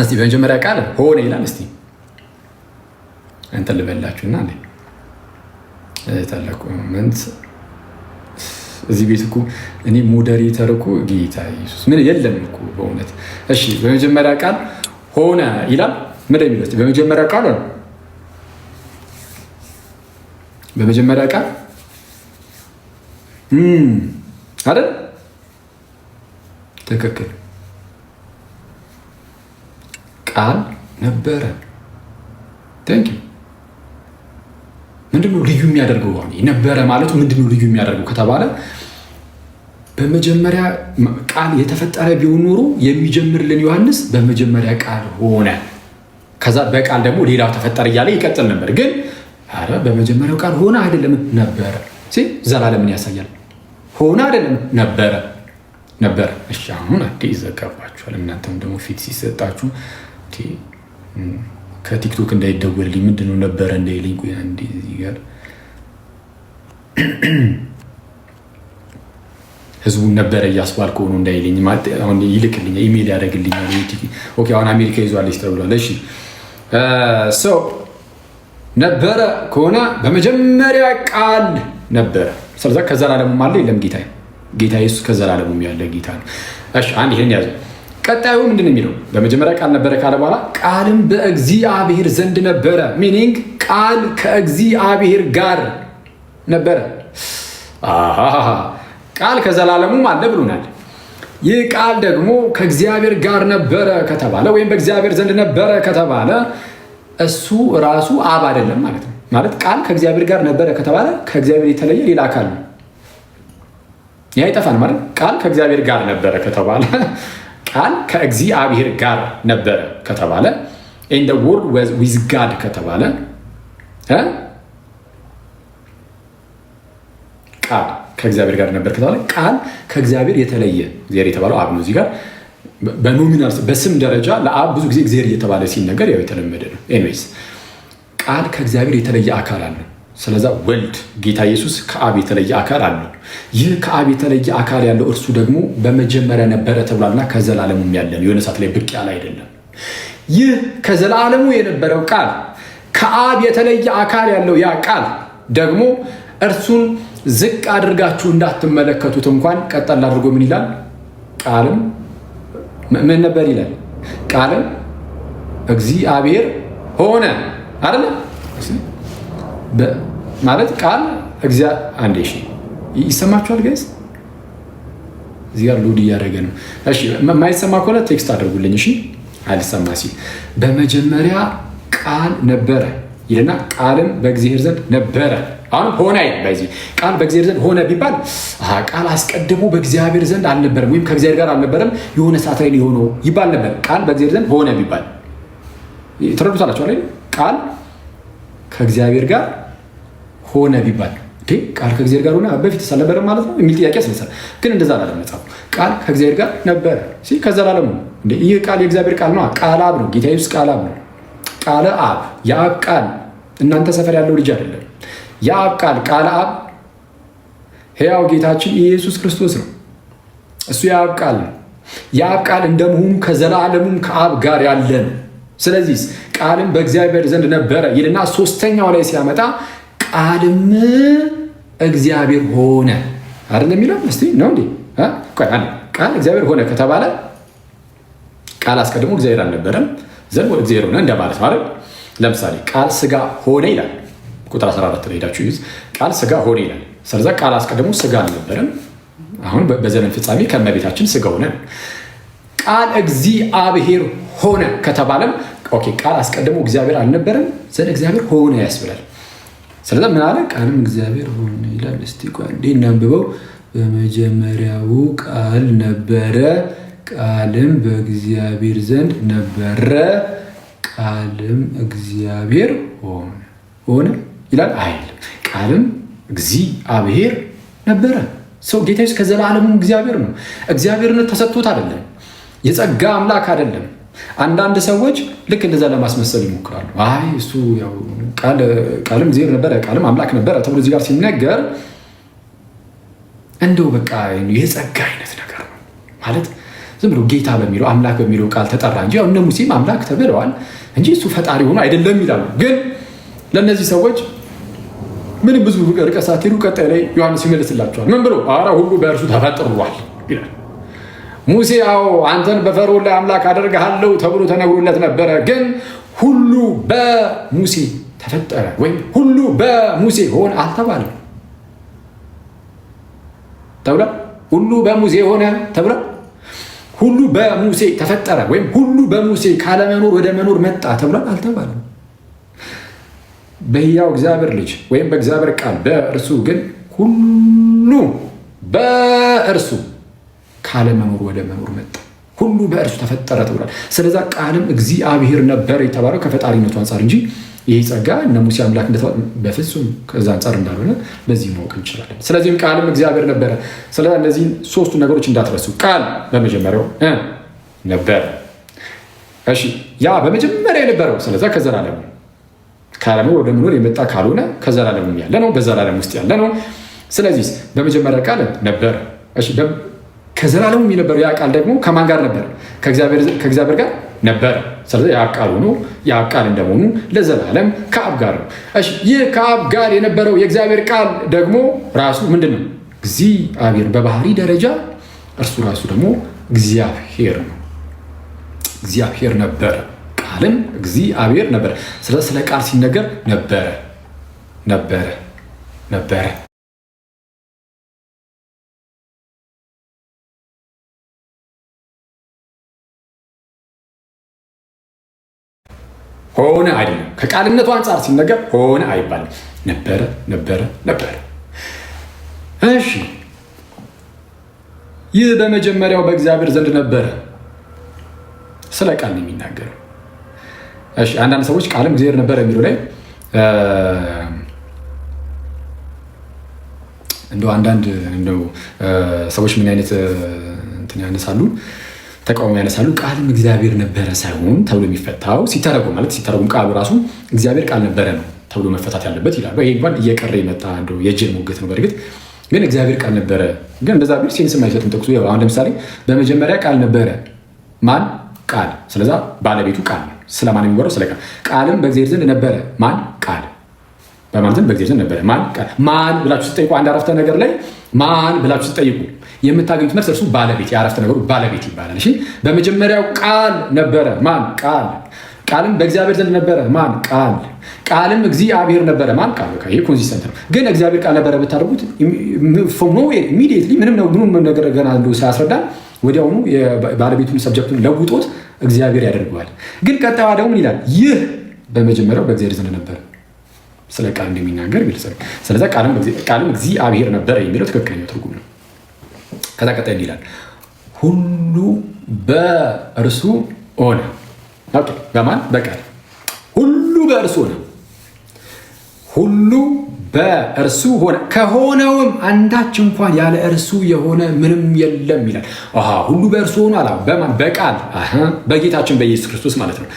እስቲ በመጀመሪያ ቃል ሆነ ይላል። እስቲ እንትን ልበላችሁና አለ ታላቁ መንት እዚህ ቤት እኮ እኔ ሞዴሬተር እኮ ጌታ ኢየሱስ ምን የለም እኮ በእውነት። እሺ በመጀመሪያ ቃል ሆነ ይላል። ምን የሚለው እስቲ በመጀመሪያ ቃል በመጀመሪያ ቃል አይደል? ትክክል። ቃል ነበረ። ታንኪ ምንድነው ልዩ የሚያደርገው? ነበረ ማለቱ ምንድነው ልዩ የሚያደርገው ከተባለ በመጀመሪያ ቃል የተፈጠረ ቢሆን ኖሮ የሚጀምርልን ዮሐንስ በመጀመሪያ ቃል ሆነ፣ ከዛ በቃል ደግሞ ሌላው ተፈጠረ እያለ ይቀጥል ነበር። ግን አረ በመጀመሪያው ቃል ሆነ አይደለም ነበረ። ዘላለምን ያሳያል። ሆነ አይደለም ነበረ። እሺ አሁን አዲስ ይዘጋባችኋል። እናንተም ደግሞ ፊት ሲሰጣችሁ ከቲክቶክ እንዳይደወልልኝ ምንድነው ነበረ እንዳይልኝ ቆይ አንዴ እዚህ ጋር ህዝቡን ነበረ እያስባልኩ ነው እንዳይልኝ ማለት አሁን ይልክልኛል፣ ኢሜል ያደርግልኛል። ኦኬ አሁን አሜሪካ ይዟለች ተብሏል። እሺ ሰው ነበረ ከሆነ በመጀመሪያ ቃል ነበረ። ስለዚህ ከዘላለሙ አለ የለም ጌታ ኢየሱስ ከዘላለሙ ያለ ጌታ ነው። እሺ አንድ ይሄን ያዙ። ቀጣዩ ምንድነው የሚለው? በመጀመሪያ ቃል ነበረ ካለ በኋላ ቃልም በእግዚአብሔር ዘንድ ነበረ። ሚኒንግ ቃል ከእግዚአብሔር ጋር ነበረ። ቃል ከዘላለሙም አለ ብሎናል። ይህ ቃል ደግሞ ከእግዚአብሔር ጋር ነበረ ከተባለ ወይም በእግዚአብሔር ዘንድ ነበረ ከተባለ እሱ ራሱ አብ አይደለም ማለት ነው። ማለት ቃል ከእግዚአብሔር ጋር ነበረ ከተባለ ከእግዚአብሔር የተለየ ሌላ አካል ነው። ያ ይጠፋል ማለት ቃል ከእግዚአብሔር ጋር ነበረ ከተባለ ቃል ከእግዚአብሔር ጋር ነበረ ከተባለ in the word was with God ከተባለ ቃል ከእግዚአብሔር ጋር ነበር ከተባለ ቃል ከእግዚአብሔር የተለየ እግዚአብሔር የተባለው አብ ነው። እዚህ ጋር በኖሚናል በስም ደረጃ ለአብ ብዙ ጊዜ እግዚአብሔር እየተባለ ሲነገር ያው የተለመደ ነው። ኤኒዌይስ ቃል ከእግዚአብሔር የተለየ አካል አለው። ስለዛ ወልድ ጌታ ኢየሱስ ከአብ የተለየ አካል አለው። ይህ ከአብ የተለየ አካል ያለው እርሱ ደግሞ በመጀመሪያ ነበረ ተብሏልና ከዘላለሙም ያለ ነው። የሆነ ሰዓት ላይ ብቅ ያለ አይደለም። ይህ ከዘላለሙ የነበረው ቃል ከአብ የተለየ አካል ያለው ያ ቃል ደግሞ እርሱን ዝቅ አድርጋችሁ እንዳትመለከቱት እንኳን ቀጠል አድርጎ ምን ይላል? ቃልም ምን ነበር ይላል? ቃልም እግዚአብሔር ሆነ አይደለ? ማለት ቃል አንዴ እሺ፣ ይሰማችኋል ጋይስ? እዚህ ጋር ሎድ እያደረገ ነው። እሺ፣ የማይሰማ ከሆነ ቴክስት አድርጉልኝ። እሺ፣ አልሰማ ሲል በመጀመሪያ ቃል ነበረ ይልና ቃልም በእግዚአብሔር ዘንድ ነበረ። አሁን ሆነ አይደል? በዚህ ቃል በእግዚአብሔር ዘንድ ሆነ ቢባል ቃል አስቀድሞ በእግዚአብሔር ዘንድ አልነበረም ወይም ከእግዚአብሔር ጋር አልነበረም፣ የሆነ ሰዓት ላይ ሊሆነው ይባል ነበር። ቃል በእግዚአብሔር ዘንድ ሆነ ቢባል ትረዱታላችሁ አይደል? ቃል ከእግዚአብሔር ጋር ሆነ ቢባል ቃል ከእግዚአብሔር ጋር ሆነ በፊት አልነበረም ማለት ነው የሚል ጥያቄ ያስነሳል። ግን እንደዛ አላለም መጽሐፉ። ቃል ከእግዚአብሔር ጋር ነበረ ከዘላለሙ። ይህ ቃል የእግዚአብሔር ቃል ነው። ቃል አብ ነው። ጌታ ኢየሱስ ቃል አብ ነው። ቃለ አብ የአብ ቃል እናንተ ሰፈር ያለው ልጅ አይደለም። የአብ ቃል ቃለ አብ ሕያው ጌታችን ኢየሱስ ክርስቶስ ነው። እሱ የአብ ቃል ነው። የአብ ቃል እንደመሆኑ ከዘላለሙም ከአብ ጋር ያለ ነው። ስለዚህ ቃልም በእግዚአብሔር ዘንድ ነበረ ይልና ሶስተኛው ላይ ሲያመጣ ቃልም እግዚአብሔር ሆነ አይደል የሚለው? እስቲ ነው እንዴ? ቃል እግዚአብሔር ሆነ ከተባለ ቃል አስቀድሞ እግዚአብሔር አልነበረም ዘንድ እግዚአብሔር ሆነ እንደማለት ማለት። ለምሳሌ ቃል ስጋ ሆነ ይላል ቁጥር 14 ላይ ሄዳችሁ ይዝ ቃል ስጋ ሆነ ይላል። ስለዚህ ቃል አስቀድሞ ስጋ አልነበረም። አሁን በዘመን ፍጻሜ ከእመቤታችን ስጋ ሆነ። ቃል እግዚአብሔር ሆነ ከተባለም ኦኬ ቃል አስቀድሞ እግዚአብሔር አልነበረም ዘንድ እግዚአብሔር ሆነ ያስብላል። ስለዚህ ምን አለ? ቃልም እግዚአብሔር ሆነ ይላል። እስቲ ቆይ እንዴ እናንብበው። በመጀመሪያው ቃል ነበረ፣ ቃልም በእግዚአብሔር ዘንድ ነበረ፣ ቃልም እግዚአብሔር ሆነ ይላል አይደል? ቃልም እግዚአብሔር ነበረ። ሰው ጌታ ኢየሱስ ከዘላለሙ እግዚአብሔር ነው። እግዚአብሔርነት ተሰጥቶት አይደለም። የጸጋ አምላክ አይደለም። አንዳንድ ሰዎች ልክ እንደዛ ለማስመሰል ይሞክራሉ። አይ እሱ ያው ቃልም እግዚአብሔር ነበረ፣ ቃልም አምላክ ነበረ ተብሎ እዚህ ጋር ሲነገር እንደው በቃ የጸጋ አይነት ነገር ነው ማለት ዝም ብሎ ጌታ በሚለው አምላክ በሚለው ቃል ተጠራ እንጂ ያው እነ ሙሴም አምላክ ተብለዋል እንጂ እሱ ፈጣሪ ሆኖ አይደለም ይላሉ። ግን ለእነዚህ ሰዎች ምንም ብዙ ርቀት ሳትሄዱ ቀጣይ ላይ ዮሐንስ ይመልስላቸዋል። ምን ብሎ ኧረ ሁሉ በእርሱ ተፈጥሯል ይላል። ሙሴ ያው አንተን በፈርዖን ላይ አምላክ አደርግሃለሁ ተብሎ ተነግሮለት ነበረ። ግን ሁሉ በሙሴ ተፈጠረ ወይም ሁሉ በሙሴ ሆነ አልተባለም ተብሏል። ሁሉ በሙሴ ሆነ ተብሏል። ሁሉ በሙሴ ተፈጠረ ወይም ሁሉ በሙሴ ካለመኖር ወደ መኖር መጣ ተብሏል አልተባለም። በሕያው እግዚአብሔር ልጅ ወይም በእግዚአብሔር ቃል በእርሱ ግን ሁሉ በእርሱ ካለመኖር ወደ መኖር መጣ፣ ሁሉ በእርሱ ተፈጠረ ተብሏል። ስለዛ ቃልም እግዚአብሔር ነበረ የተባለው ከፈጣሪነቱ አንጻር እንጂ ይህ ጸጋ እነ ሙሴ አምላክ እንደተባለ በፍጹም ከዛ አንጻር እንዳልሆነ በዚህ ማወቅ እንችላለን። ስለዚህም ቃልም እግዚአብሔር ነበረ። ስለዛ እነዚህን ሶስቱ ነገሮች እንዳትረሱ። ቃል በመጀመሪያው ነበረ። እሺ ያ በመጀመሪያ የነበረው ስለዛ ከዘላለም ካለመኖር ወደ መኖር የመጣ ካልሆነ ከዘላለም ያለ ነው፣ በዘላለም ውስጥ ያለ ነው። ስለዚህ በመጀመሪያ ቃል ነበረ። እሺ ከዘላለሙ የነበረው ያ ቃል ደግሞ ከማን ጋር ነበረ? ከእግዚአብሔር ጋር ነበረ። ስለዚህ ያ ቃል ሆኖ ያ ቃል እንደመሆኑ ለዘላለም ከአብ ጋር ነው። እሺ ይህ ከአብ ጋር የነበረው የእግዚአብሔር ቃል ደግሞ ራሱ ምንድን ነው? እግዚአብሔር በባህሪ ደረጃ እርሱ ራሱ ደግሞ እግዚአብሔር ነው። እግዚአብሔር ነበረ፣ ቃልም እግዚአብሔር ነበረ። ስለ ቃል ሲነገር ነበረ ነበረ ነበረ ሆነ አይደለም። ከቃልነቱ አንጻር ሲነገር ሆነ አይባልም። ነበረ ነበረ ነበረ። እሺ ይህ በመጀመሪያው በእግዚአብሔር ዘንድ ነበረ። ስለ ቃል ነው የሚናገረው። እሺ አንዳንድ ሰዎች ቃልም እግዚአብሔር ነበረ የሚለው ላይ እንደው አንዳንድ እንደው ሰዎች ምን አይነት እንትን ያነሳሉ፣ ተቃውሞ ያነሳሉ። ቃልም እግዚአብሔር ነበረ ሳይሆን ተብሎ የሚፈታው ሲተረጎም ማለት ሲተረጎም ቃሉ ራሱ እግዚአብሔር ቃል ነበረ ነው ተብሎ መፈታት ያለበት ይላሉ። ይሄ እንኳን እየቀረ የመጣ እንደው የእጅን ሞገት ነው። በእርግጥ ግን እግዚአብሔር ቃል ነበረ ግን እንደዛ ቢል ሴንስም አይሰጥም ጥቅሱ። አሁን ለምሳሌ በመጀመሪያ ቃል ነበረ ማን? ቃል። ስለዛ ባለቤቱ ቃል ነው። ስለማን የሚወራው? ስለ ቃል። ቃልም በእግዚአብሔር ዘንድ ነበረ ማን? ቃል። በማለትም በእግዚአብሔር ዘንድ ነበረ ማን? ቃል። ማን ብላችሁ ስትጠይቁ አንድ አረፍተ ነገር ላይ ማን ብላችሁ ስትጠይቁ የምታገኙት መልስ እርሱ ባለቤት፣ የአረፍተ ነገሩ ባለቤት ይባላል። እሺ፣ በመጀመሪያው ቃል ነበረ ማን? ቃል። ቃልም በእግዚአብሔር ዘንድ ነበረ ማን? ቃል። ቃልም እግዚአብሔር ነበረ ማን? ቃል። በቃ ይሄ ኮንሲስተንት ነው። ግን እግዚአብሔር ቃል ነበረ ብታደርጉት ኢሚዲየትሊ ምንም ነገር ገና ሳያስረዳን ወዲያውኑ ባለቤቱን ሰብጀክቱን ለውጦት እግዚአብሔር ያደርገዋል። ግን ቀጣዩ ደግሞ ምን ይላል? ይህ በመጀመሪያው በእግዚአብሔር ዘንድ ነበረ። ስለ ቃል እንደሚናገር ግልጽ ነው። ስለዚ ቃልም እግዚአብሔር ነበረ የሚለው ትክክለኛው ትርጉም ነው። ከዛ ቀጣይ ይላል ሁሉ በእርሱ ሆነ። በማን? በቃል። ሁሉ በእርሱ ሆነ። ሁሉ በእርሱ ሆነ፣ ከሆነውም አንዳች እንኳን ያለ እርሱ የሆነ ምንም የለም ይላል። ሁሉ በእርሱ ሆኖ አላ በማን? በቃል በጌታችን በኢየሱስ ክርስቶስ ማለት ነው።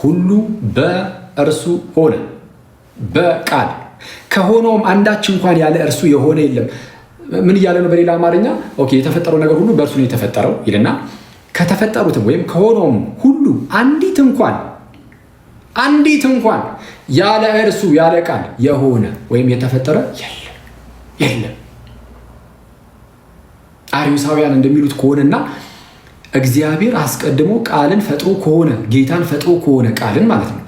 ሁሉ በእርሱ ሆነ በቃል ከሆነውም አንዳች እንኳን ያለ እርሱ የሆነ የለም። ምን እያለ ነው? በሌላ አማርኛ የተፈጠረው ነገር ሁሉ በእርሱ ነው የተፈጠረው ይልና ከተፈጠሩትም ወይም ከሆነውም ሁሉ አንዲት እንኳን ያለ እርሱ ያለ ቃል የሆነ ወይም የተፈጠረ የለም። አርዮሳውያን እንደሚሉት ከሆነና እግዚአብሔር አስቀድሞ ቃልን ፈጥሮ ከሆነ ጌታን ፈጥሮ ከሆነ ቃልን ማለት ነው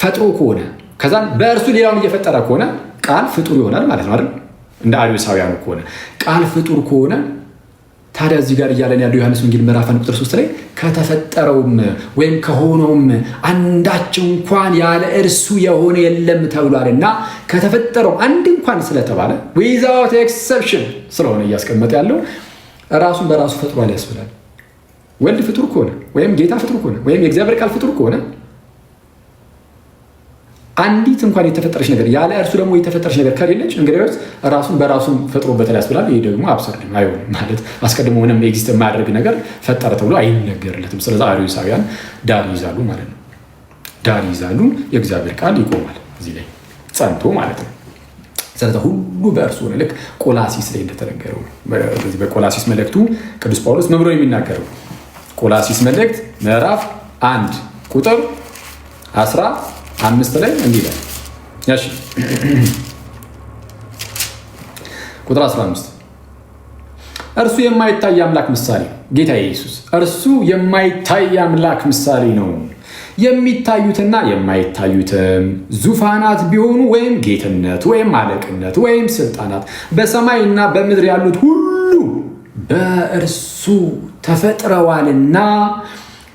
ፈጥሮ ከሆነ ከዛን በእርሱ ሌላውን እየፈጠረ ከሆነ ቃል ፍጡር ይሆናል ማለት ነው አይደል? እንደ አርዮሳውያኑ ከሆነ ቃል ፍጡር ከሆነ ታዲያ እዚህ ጋር እያለን ያለው ዮሐንስ ወንጌል ምዕራፍ 1 ቁጥር 3 ላይ ከተፈጠረውም ወይም ከሆነውም አንዳች እንኳን ያለ እርሱ የሆነ የለም ተብሏል። እና ከተፈጠረው አንድ እንኳን ስለተባለ ዊዛውት ኤክሰፕሽን ስለሆነ እያስቀመጠ ያለው ራሱን በራሱ ፈጥሯል ያስብላል። ወልድ ፍጡር ከሆነ ወይም ጌታ ፍጡር ከሆነ ወይም የእግዚአብሔር ቃል ፍጡር ከሆነ አንዲት እንኳን የተፈጠረች ነገር ያለ እርሱ ደግሞ የተፈጠረች ነገር ከሌለች እንግዲያውስ ራሱን በራሱን ፈጥሮበታል ያስብላል። ይሄ ደግሞ አብሰርድ አይሆንም ማለት አስቀድሞ ምንም ኤግዚስት የማያደርግ ነገር ፈጠረ ተብሎ አይነገርለትም። ስለዚህ አርዮሳውያን ዳር ይዛሉ ማለት ነው። ዳር ይዛሉ። የእግዚአብሔር ቃል ይቆማል እዚህ ላይ ጸንቶ ማለት ነው። ስለዚህ ሁሉ በእርሱ ሆነ። ልክ ቆላሲስ ላይ እንደተነገረው በዚህ በቆላሲስ መልእክቱ ቅዱስ ጳውሎስ ምን ብሎ የሚናገረው? ቆላሲስ መልእክት ምዕራፍ 1 ቁጥር 15 ላይ እንዲህ ይላል። እሺ ቁጥር 15 እርሱ የማይታይ አምላክ ምሳሌ ነው። ጌታ ኢየሱስ እርሱ የማይታይ አምላክ ምሳሌ ነው። የሚታዩትና የማይታዩትም ዙፋናት ቢሆኑ ወይም ጌትነት ወይም አለቅነት ወይም ስልጣናት በሰማይና በምድር ያሉት ሁሉ በእርሱ ተፈጥረዋልና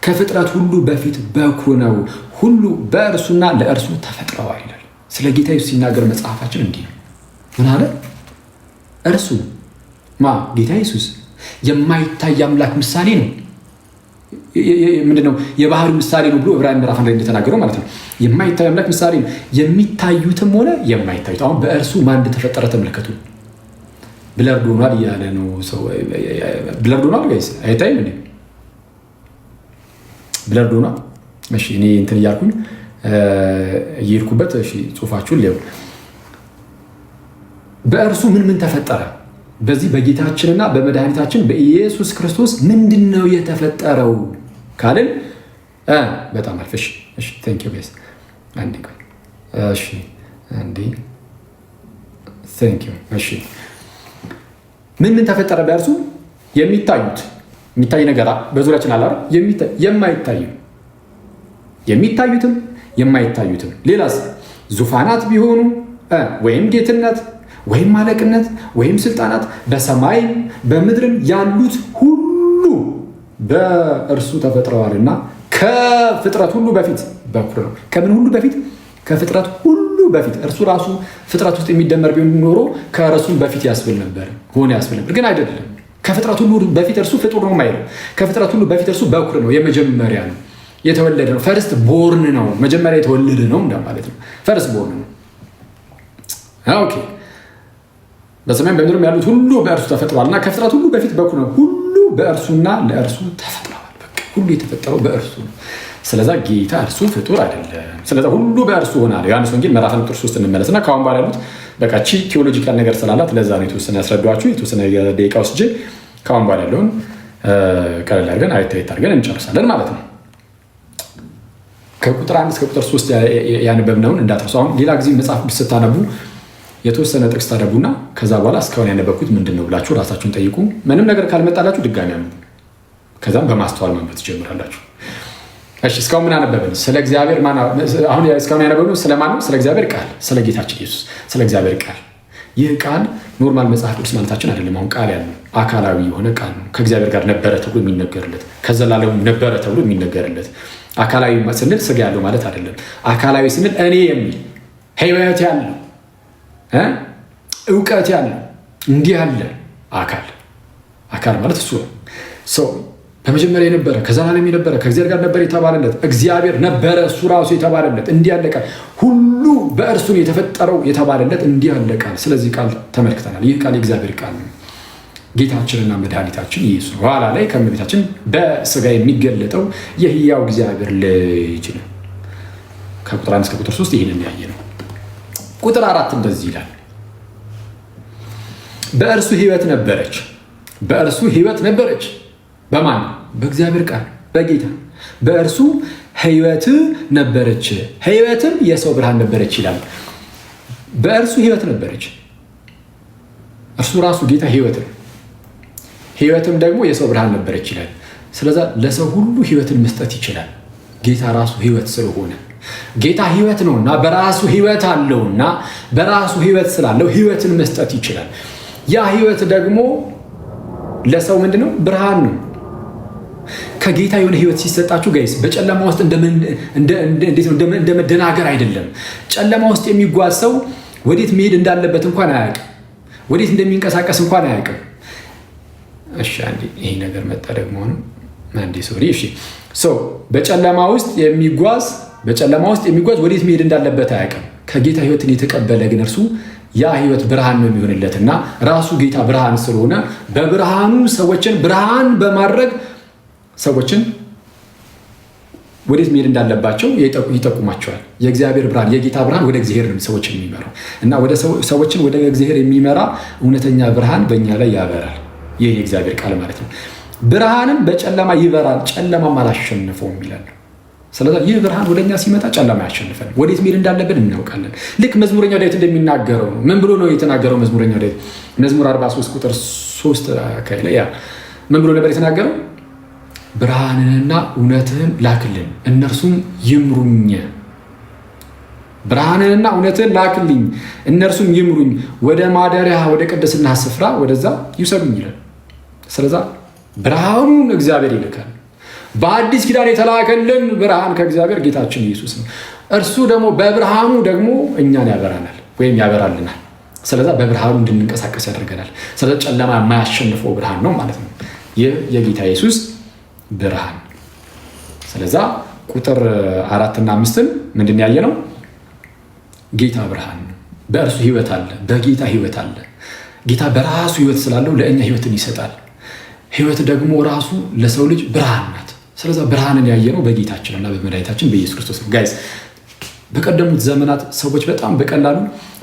ከፍጥረት ሁሉ በፊት በኩር ነው። ሁሉ በእርሱና ለእርሱ ተፈጥረዋል ይላል። ስለ ጌታ ኢየሱስ ሲናገር መጽሐፋችን እንዲህ ነው። ምን አለ? እርሱ ጌታ ኢየሱስ የማይታይ አምላክ ምሳሌ ነው። ምንድነው? የባህሪ ምሳሌ ነው ብሎ ዕብራውያን ምዕራፍ 1 ላይ እንደተናገረው ማለት ነው። የማይታይ አምላክ ምሳሌ ነው። የሚታዩትም ሆነ የማይታዩት። አሁን በእርሱ ማን እንደተፈጠረ ተመልከቱ። ብለርድ ሆኗል እያለ ነው ሰው። ብለርድ ሆኗል ጋይስ፣ አይታይም እንዴ? ብለርድ ሆኗል። እሺ እኔ እንትን እያልኩኝ እየሄድኩበት እሺ ጽሁፋችሁን ሊያው በእርሱ ምን ተፈጠረ? በዚህ በጌታችንና በመድኃኒታችን በኢየሱስ ክርስቶስ ምንድነው የተፈጠረው ካልን በጣም አልፈሽ። እሺ ቴንክ ዩ ጋይስ። አንዴ ቆይ። እሺ አንዴ ቴንክ ዩ። እሺ ምን ተፈጠረ? በእርሱ የሚታይ ነገር በዙሪያችን አለ አይደል? የሚታዩትም የማይታዩትም። ሌላስ? ዙፋናት ቢሆኑ ወይም ጌትነት ወይም አለቅነት ወይም ስልጣናት በሰማይም በምድርም ያሉት ሁሉ በእርሱ ተፈጥረዋልና ከፍጥረት ሁሉ በፊት በኩር ነው። ከምን ሁሉ በፊት? ከፍጥረት ሁሉ በፊት። እርሱ ራሱ ፍጥረት ውስጥ የሚደመር ቢሆን ኖሮ ከእርሱም በፊት ያስብል ነበር፣ ሆነ ያስብል ነበር። ግን አይደለም። ከፍጥረት ሁሉ በፊት እርሱ ፍጡር ነው የማይለው። ከፍጥረት ሁሉ በፊት እርሱ በኩር ነው፣ የመጀመሪያ ነው፣ የተወለደ ነው። ፈርስት ቦርን ነው፣ መጀመሪያ የተወለደ ነው እንደማለት ነው። ፈርስት ቦርን ነው። ኦኬ በሰማይም በምድርም ያሉት ሁሉ በእርሱ ተፈጥሯልና ከፍጥረት ሁሉ በፊት በኩር ነው። ሁሉ በእርሱና ለእርሱ ተፈጥሯል። በቃ ሁሉ የተፈጠረው በእርሱ ነው። ስለዛ ጌታ እርሱ ፍጡር አይደለም። ስለዛ ሁሉ በእርሱ ሆናል። ዮሐንስ ወንጌል ምዕራፍ 1 ቁጥር 3 እንመለስና ከአሁን በኋላ ያሉት በቃ ቺ ቴዎሎጂካል ነገር ስላላት ለዛ ነው የተወሰነ ያስረዷችሁ። የተወሰነ ደቂቃ ወስጄ ከአሁን በኋላ ያለውን ቀለል አድርገን አየት አድርገን እንጨርሳለን ማለት ነው። ከቁጥር 1 እስከ ቁጥር 3 ያነበብነውን እንዳትረሱ። አሁን ሌላ ጊዜ መጽሐፍ ቅዱስ ስታነቡ የተወሰነ ጥቅስ ታነቡና ከዛ በኋላ እስካሁን ያነበብኩት ምንድን ነው ብላችሁ ራሳችሁን ጠይቁ። ምንም ነገር ካልመጣላችሁ ድጋሚ አንቡ። ከዛም በማስተዋል ማንበብ ትጀምራላችሁ። እሺ እስካሁን ምን አነበብን? ስለ እግዚአብሔር አሁን እስካሁን ያነበብነው ስለማን ነው? ስለ እግዚአብሔር ቃል፣ ስለ ጌታችን ኢየሱስ፣ ስለ እግዚአብሔር ቃል። ይህ ቃል ኖርማል መጽሐፍ ቅዱስ ማለታችን አይደለም። አሁን ቃል ያለው አካላዊ የሆነ ቃል ነው። ከእግዚአብሔር ጋር ነበረ ተብሎ የሚነገርለት፣ ከዘላለሙ ነበረ ተብሎ የሚነገርለት። አካላዊ ስንል ስጋ ያለው ማለት አይደለም። አካላዊ ስንል እኔ የሚል ህይወት ያለው እውቀት ያለው እንዲህ ያለ አካል ማለት እሱ ነው። ሰው በመጀመሪያ የነበረ ከዘላለም የነበረ ከእግዚአብሔር ጋር ነበር የተባለለት እግዚአብሔር ነበረ እሱ ራሱ የተባለለት እንዲህ ያለ ቃል ሁሉ በእርሱ የተፈጠረው የተባለለት እንዲህ ያለ ቃል። ስለዚህ ቃል ተመልክተናል። ይህ ቃል የእግዚአብሔር ቃል ነው። ጌታችንና መድኃኒታችን ኢየሱስ ነው። ኋላ ላይ ከእመቤታችን በስጋ የሚገለጠው የሕያው እግዚአብሔር ልጅ ነው። ከቁጥር 1 እስከ ቁጥር 3 ይህንን ያየ ነው። ቁጥር 4 እንደዚህ ይላል፣ በእርሱ ሕይወት ነበረች። በእርሱ ሕይወት ነበረች። በማን? በእግዚአብሔር ቃል በጌታ በእርሱ ሕይወት ነበረች፣ ሕይወትም የሰው ብርሃን ነበረች ይላል። በእርሱ ሕይወት ነበረች። እርሱ ራሱ ጌታ ሕይወት ነው። ሕይወትም ደግሞ የሰው ብርሃን ነበረች ይላል። ስለዛ ለሰው ሁሉ ሕይወትን መስጠት ይችላል። ጌታ ራሱ ሕይወት ስለሆነ ጌታ ሕይወት ነውና በራሱ ሕይወት አለውና በራሱ ሕይወት ስላለው ሕይወትን መስጠት ይችላል። ያ ሕይወት ደግሞ ለሰው ምንድነው? ብርሃን ነው። ከጌታ የሆነ ሕይወት ሲሰጣችሁ ጋይስ በጨለማ ውስጥ እንደ መደናገር አይደለም። ጨለማ ውስጥ የሚጓዝ ሰው ወዴት መሄድ እንዳለበት እንኳን አያውቅም። ወዴት እንደሚንቀሳቀስ እንኳን አያውቅም። እሺ አንዴ ይሄ ነገር መጣ ደግሞ ነው አንዴ ሶሪ። እሺ በጨለማ ውስጥ የሚጓዝ ወዴት መሄድ እንዳለበት አያውቅም። ከጌታ ሕይወትን የተቀበለ ግን እርሱ ያ ሕይወት ብርሃን ነው የሚሆንለትና ራሱ ጌታ ብርሃን ስለሆነ በብርሃኑ ሰዎችን ብርሃን በማድረግ ሰዎችን ወዴት መሄድ እንዳለባቸው ይጠቁማቸዋል። የእግዚአብሔር ብርሃን የጌታ ብርሃን ወደ እግዚአብሔር ነው ሰዎችን የሚመራው እና ሰዎችን ወደ እግዚአብሔር የሚመራ እውነተኛ ብርሃን በእኛ ላይ ያበራል። ይህ የእግዚአብሔር ቃል ማለት ነው። ብርሃንም በጨለማ ይበራል፣ ጨለማም አላሸነፈውም ይላል። ስለዚህ ይህ ብርሃን ወደኛ ሲመጣ ጨለማ ያሸንፈን፣ ወዴት መሄድ እንዳለብን እናውቃለን። ልክ መዝሙረኛው ዳዊት እንደሚናገረው ነው። ምን ብሎ ነው የተናገረው? መዝሙረኛው ዳዊት መዝሙር 43 ቁጥር 3 አካባቢ ላይ ምን ብሎ ነበር የተናገረው? ብርሃንንና እውነትህን ላክልን እነርሱም ይምሩኝ። ብርሃንንና እውነትህን ላክልኝ እነርሱም ይምሩኝ፣ ወደ ማደሪያ ወደ ቅድስና ስፍራ ወደዛ ይውሰዱኝ ይላል። ስለዛ ብርሃኑን እግዚአብሔር ይልካል። በአዲስ ኪዳን የተላከልን ብርሃን ከእግዚአብሔር ጌታችን ኢየሱስ ነው። እርሱ ደግሞ በብርሃኑ ደግሞ እኛን ያበራናል ወይም ያበራልናል። ስለዛ በብርሃኑ እንድንንቀሳቀስ ያደርገናል። ስለዛ ጨለማ የማያሸንፈው ብርሃን ነው ማለት ነው ይህ የጌታ ኢየሱስ ብርሃን። ስለዛ ቁጥር 4 እና 5 ምንድን ያየ ነው? ጌታ ብርሃን ነው። በእርሱ ሕይወት አለ፣ በጌታ ሕይወት አለ። ጌታ በራሱ ሕይወት ስላለው ለእኛ ሕይወትን ይሰጣል። ሕይወት ደግሞ ራሱ ለሰው ልጅ ብርሃን ናት። ስለዛ ብርሃንን ያየነው በጌታችንና በመድኃኒታችን በኢየሱስ ክርስቶስ ነው። ጋይስ በቀደሙት ዘመናት ሰዎች በጣም በቀላሉ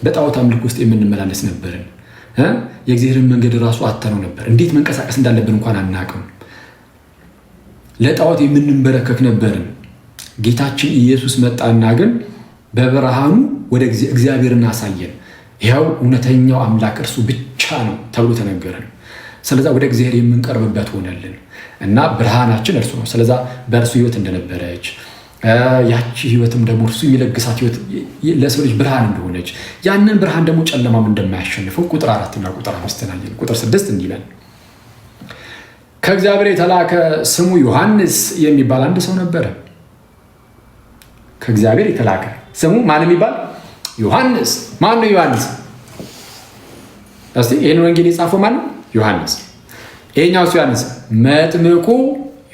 በጣዖት አምልኮ ውስጥ የምንመላለስ ነበርን። የእግዚአብሔርን መንገድ ራሱ አተነው ነበር። እንዴት መንቀሳቀስ እንዳለብን እንኳን አናውቅም። ለጣዖት የምንንበረከክ ነበርን። ጌታችን ኢየሱስ መጣና ግን በብርሃኑ ወደ እግዚአብሔርን አሳየን። ይኸው እውነተኛው አምላክ እርሱ ብቻ ነው ተብሎ ተነገረን። ስለዛ ወደ እግዚአብሔር የምንቀርብበት ሆነልን እና ብርሃናችን እርሱ ነው። ስለዛ በእርሱ ሕይወት እንደነበረች ያቺ ሕይወትም ደግሞ እርሱ የሚለግሳት ሕይወት ለሰው ልጅ ብርሃን እንደሆነች ያንን ብርሃን ደግሞ ጨለማም እንደማያሸንፈው ቁጥር 4 እና ቁጥር 5 ናየን። ቁጥር 6 እንዲህ ይላል፣ ከእግዚአብሔር የተላከ ስሙ ዮሐንስ የሚባል አንድ ሰው ነበረ። ከእግዚአብሔር የተላከ ስሙ ማን የሚባል? ዮሐንስ። ማን ነው ዮሐንስ? እስቲ ይህን ወንጌል የጻፈው ማን ነው? ዮሐንስ። ይሄኛው ዮሐንስ መጥምቁ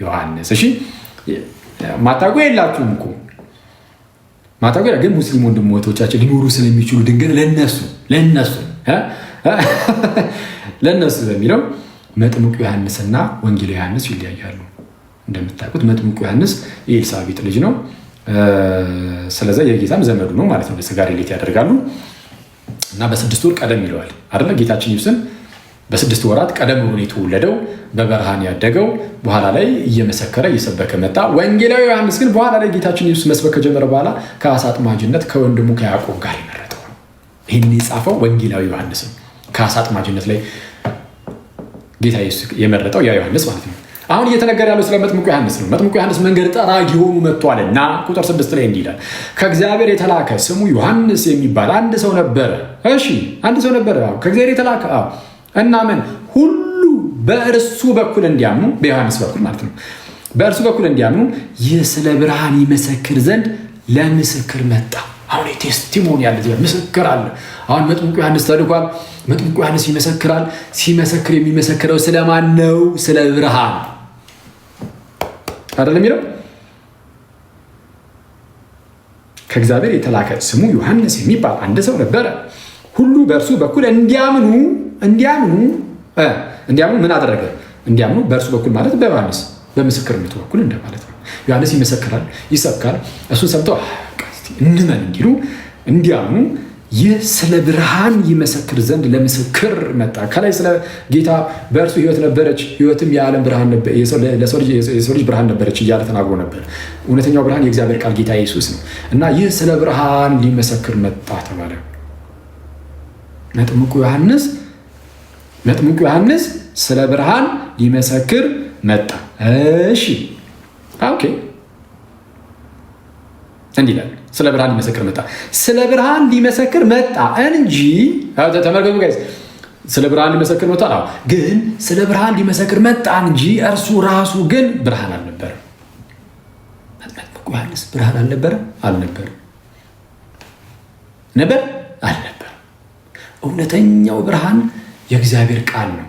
ዮሐንስ። እሺ ማታውቁ የላችሁም እኮ ማታወቂያ ግን ሙስሊም ወንድሞቻችን ሊኖሩ ስለሚችሉ ድንገት ለነሱ በሚለው መጥምቁ ዮሐንስና ወንጌል ዮሐንስ ይለያያሉ። እንደምታውቁት መጥምቁ ዮሐንስ የኤልሳቤጥ ልጅ ነው። ስለዚህ የጌታም ዘመዱ ነው ማለት ነው። በስጋ ሪሌት ያደርጋሉ እና በ6 ወር ቀደም ይለዋል አይደለ? ጌታችን ኢየሱስን በ6 ወራት ቀደም ብሎ የተወለደው በበረሃን ያደገው በኋላ ላይ እየመሰከረ እየሰበከ መጣ። ወንጌላዊ ዮሐንስ ግን በኋላ ላይ ጌታችን ኢየሱስ መስበክ ከጀመረ በኋላ ከአሳ አጥማጅነት ከወንድሙ ከያዕቆብ ጋር የመረጠው ነው። ይህን የጻፈው ወንጌላዊ ዮሐንስን ከአሳ አጥማጅነት ላይ ጌታ ኢየሱስ የመረጠው ያ ዮሐንስ ማለት ነው። አሁን እየተነገረ ያለው ስለ መጥምቁ ዮሐንስ ነው። መጥምቁ ዮሐንስ መንገድ ጠራጊ ሆኖ መጥቷልና ቁጥር 6 ላይ እንዲህ ይላል፣ ከእግዚአብሔር የተላከ ስሙ ዮሐንስ የሚባል አንድ ሰው ነበረ። እሺ አንድ ሰው ነበረ ከእግዚአብሔር የተላከ እና ምን ሁሉ በእርሱ በኩል እንዲያምኑ፣ በዮሐንስ በኩል ማለት ነው፣ በእርሱ በኩል እንዲያምኑ ይህ ስለ ብርሃን ይመሰክር ዘንድ ለምስክር መጣ። አሁን ቴስቲሞኒ ያለ ምስክር አለ። አሁን መጥምቁ ዮሐንስ ተልኳል። መጥምቁ ዮሐንስ ይመሰክራል። ሲመሰክር የሚመሰክረው ስለማን ነው? ስለ ብርሃን አይደለም የሚለው። ከእግዚአብሔር የተላከ ስሙ ዮሐንስ የሚባል አንድ ሰው ነበረ። ሁሉ በእርሱ በኩል እንዲያምኑ ምን አደረገ? እንዲያምኑ በእርሱ በኩል ማለት በዮሐንስ በምስክርነቱ በኩል እንደማለት ነው። ዮሐንስ ይመሰክራል፣ ይሰብካል። እሱን ሰምተው እንመን እንዲሉ እንዲያምኑ ይህ ስለ ብርሃን ይመሰክር ዘንድ ለምስክር መጣ። ከላይ ስለ ጌታ በእርሱ ሕይወት ነበረች፣ ሕይወትም የዓለም ብርሃን የሰው ልጅ ብርሃን ነበረች እያለ ተናግሮ ነበር። እውነተኛው ብርሃን የእግዚአብሔር ቃል ጌታ ኢየሱስ ነው እና ይህ ስለ ብርሃን ሊመሰክር መጣ ተባለ። መጥምቁ ዮሐንስ ስለ ብርሃን ሊመሰክር መጣ። እሺ ኦኬ፣ እንዲህ ይላል፣ ስለ ብርሃን ሊመሰክር መጣ። ስለ ብርሃን ሊመሰክር መጣ እንጂ ተመልከቱ ጋይስ፣ ስለ ብርሃን ሊመሰክር መጣ። ግን ስለ ብርሃን ሊመሰክር መጣ እንጂ እርሱ ራሱ ግን ብርሃን አልነበረም። መጥምቁ ዮሐንስ ብርሃን አልነበረም። እውነተኛው ብርሃን የእግዚአብሔር ቃል ነው።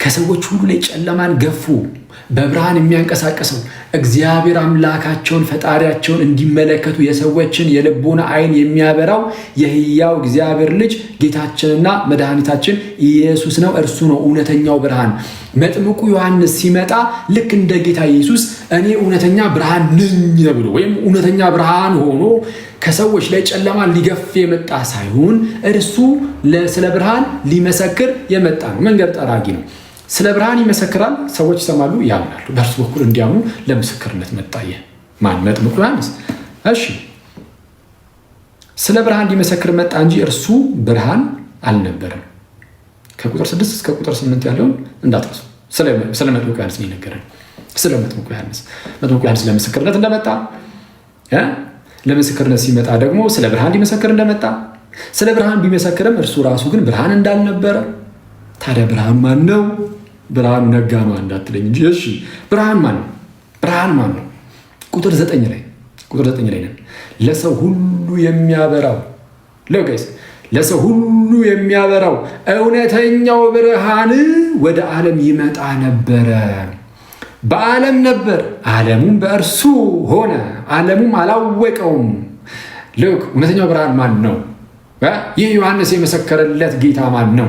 ከሰዎች ሁሉ ላይ ጨለማን ገፉ በብርሃን የሚያንቀሳቀሰው እግዚአብሔር አምላካቸውን ፈጣሪያቸውን እንዲመለከቱ የሰዎችን የልቦና ዓይን የሚያበራው የሕያው እግዚአብሔር ልጅ ጌታችንና መድኃኒታችን ኢየሱስ ነው። እርሱ ነው እውነተኛው ብርሃን። መጥምቁ ዮሐንስ ሲመጣ ልክ እንደ ጌታ ኢየሱስ እኔ እውነተኛ ብርሃን ነኝ ብሎ ወይም እውነተኛ ብርሃን ሆኖ ከሰዎች ላይ ጨለማን ሊገፍ የመጣ ሳይሆን እርሱ ስለ ብርሃን ሊመሰክር የመጣ ነው። መንገድ ጠራጊ ነው። ስለ ብርሃን ይመሰክራል፣ ሰዎች ይሰማሉ፣ ያምናሉ። በእርሱ በኩል እንዲያምኑ ለምስክርነት መጣ። ማን? መጥምቁ ዮሐንስ። እሺ ስለ ብርሃን ሊመሰክር መጣ እንጂ እርሱ ብርሃን አልነበረም። ከቁጥር 6 እስከ ቁጥር 8 ያለውን እንዳትረሱ። ስለ መጥምቁ ዮሐንስ ነው የነገረን። ስለ መጥምቁ ዮሐንስ ለምስክርነት እንደመጣ፣ ለምስክርነት ሲመጣ ደግሞ ስለ ብርሃን ሊመሰክር እንደመጣ፣ ስለ ብርሃን ቢመሰክርም እርሱ ራሱ ግን ብርሃን እንዳልነበረ። ታዲያ ብርሃን ማን ነው? ብርሃኑ ነጋ ነው እንዳትለኝ እንጂ። እሺ ብርሃን ማን ነው? ቁጥር 9 ላይ ነን። ለሰው ሁሉ የሚያበራው ለሰው ሁሉ የሚያበራው እውነተኛው ብርሃን ወደ ዓለም ይመጣ ነበረ። በዓለም ነበር፣ ዓለሙም በእርሱ ሆነ፣ ዓለሙም አላወቀውም። እውነተኛው ብርሃን ማን ነው? ይህ ዮሐንስ የመሰከረለት ጌታ ማን ነው?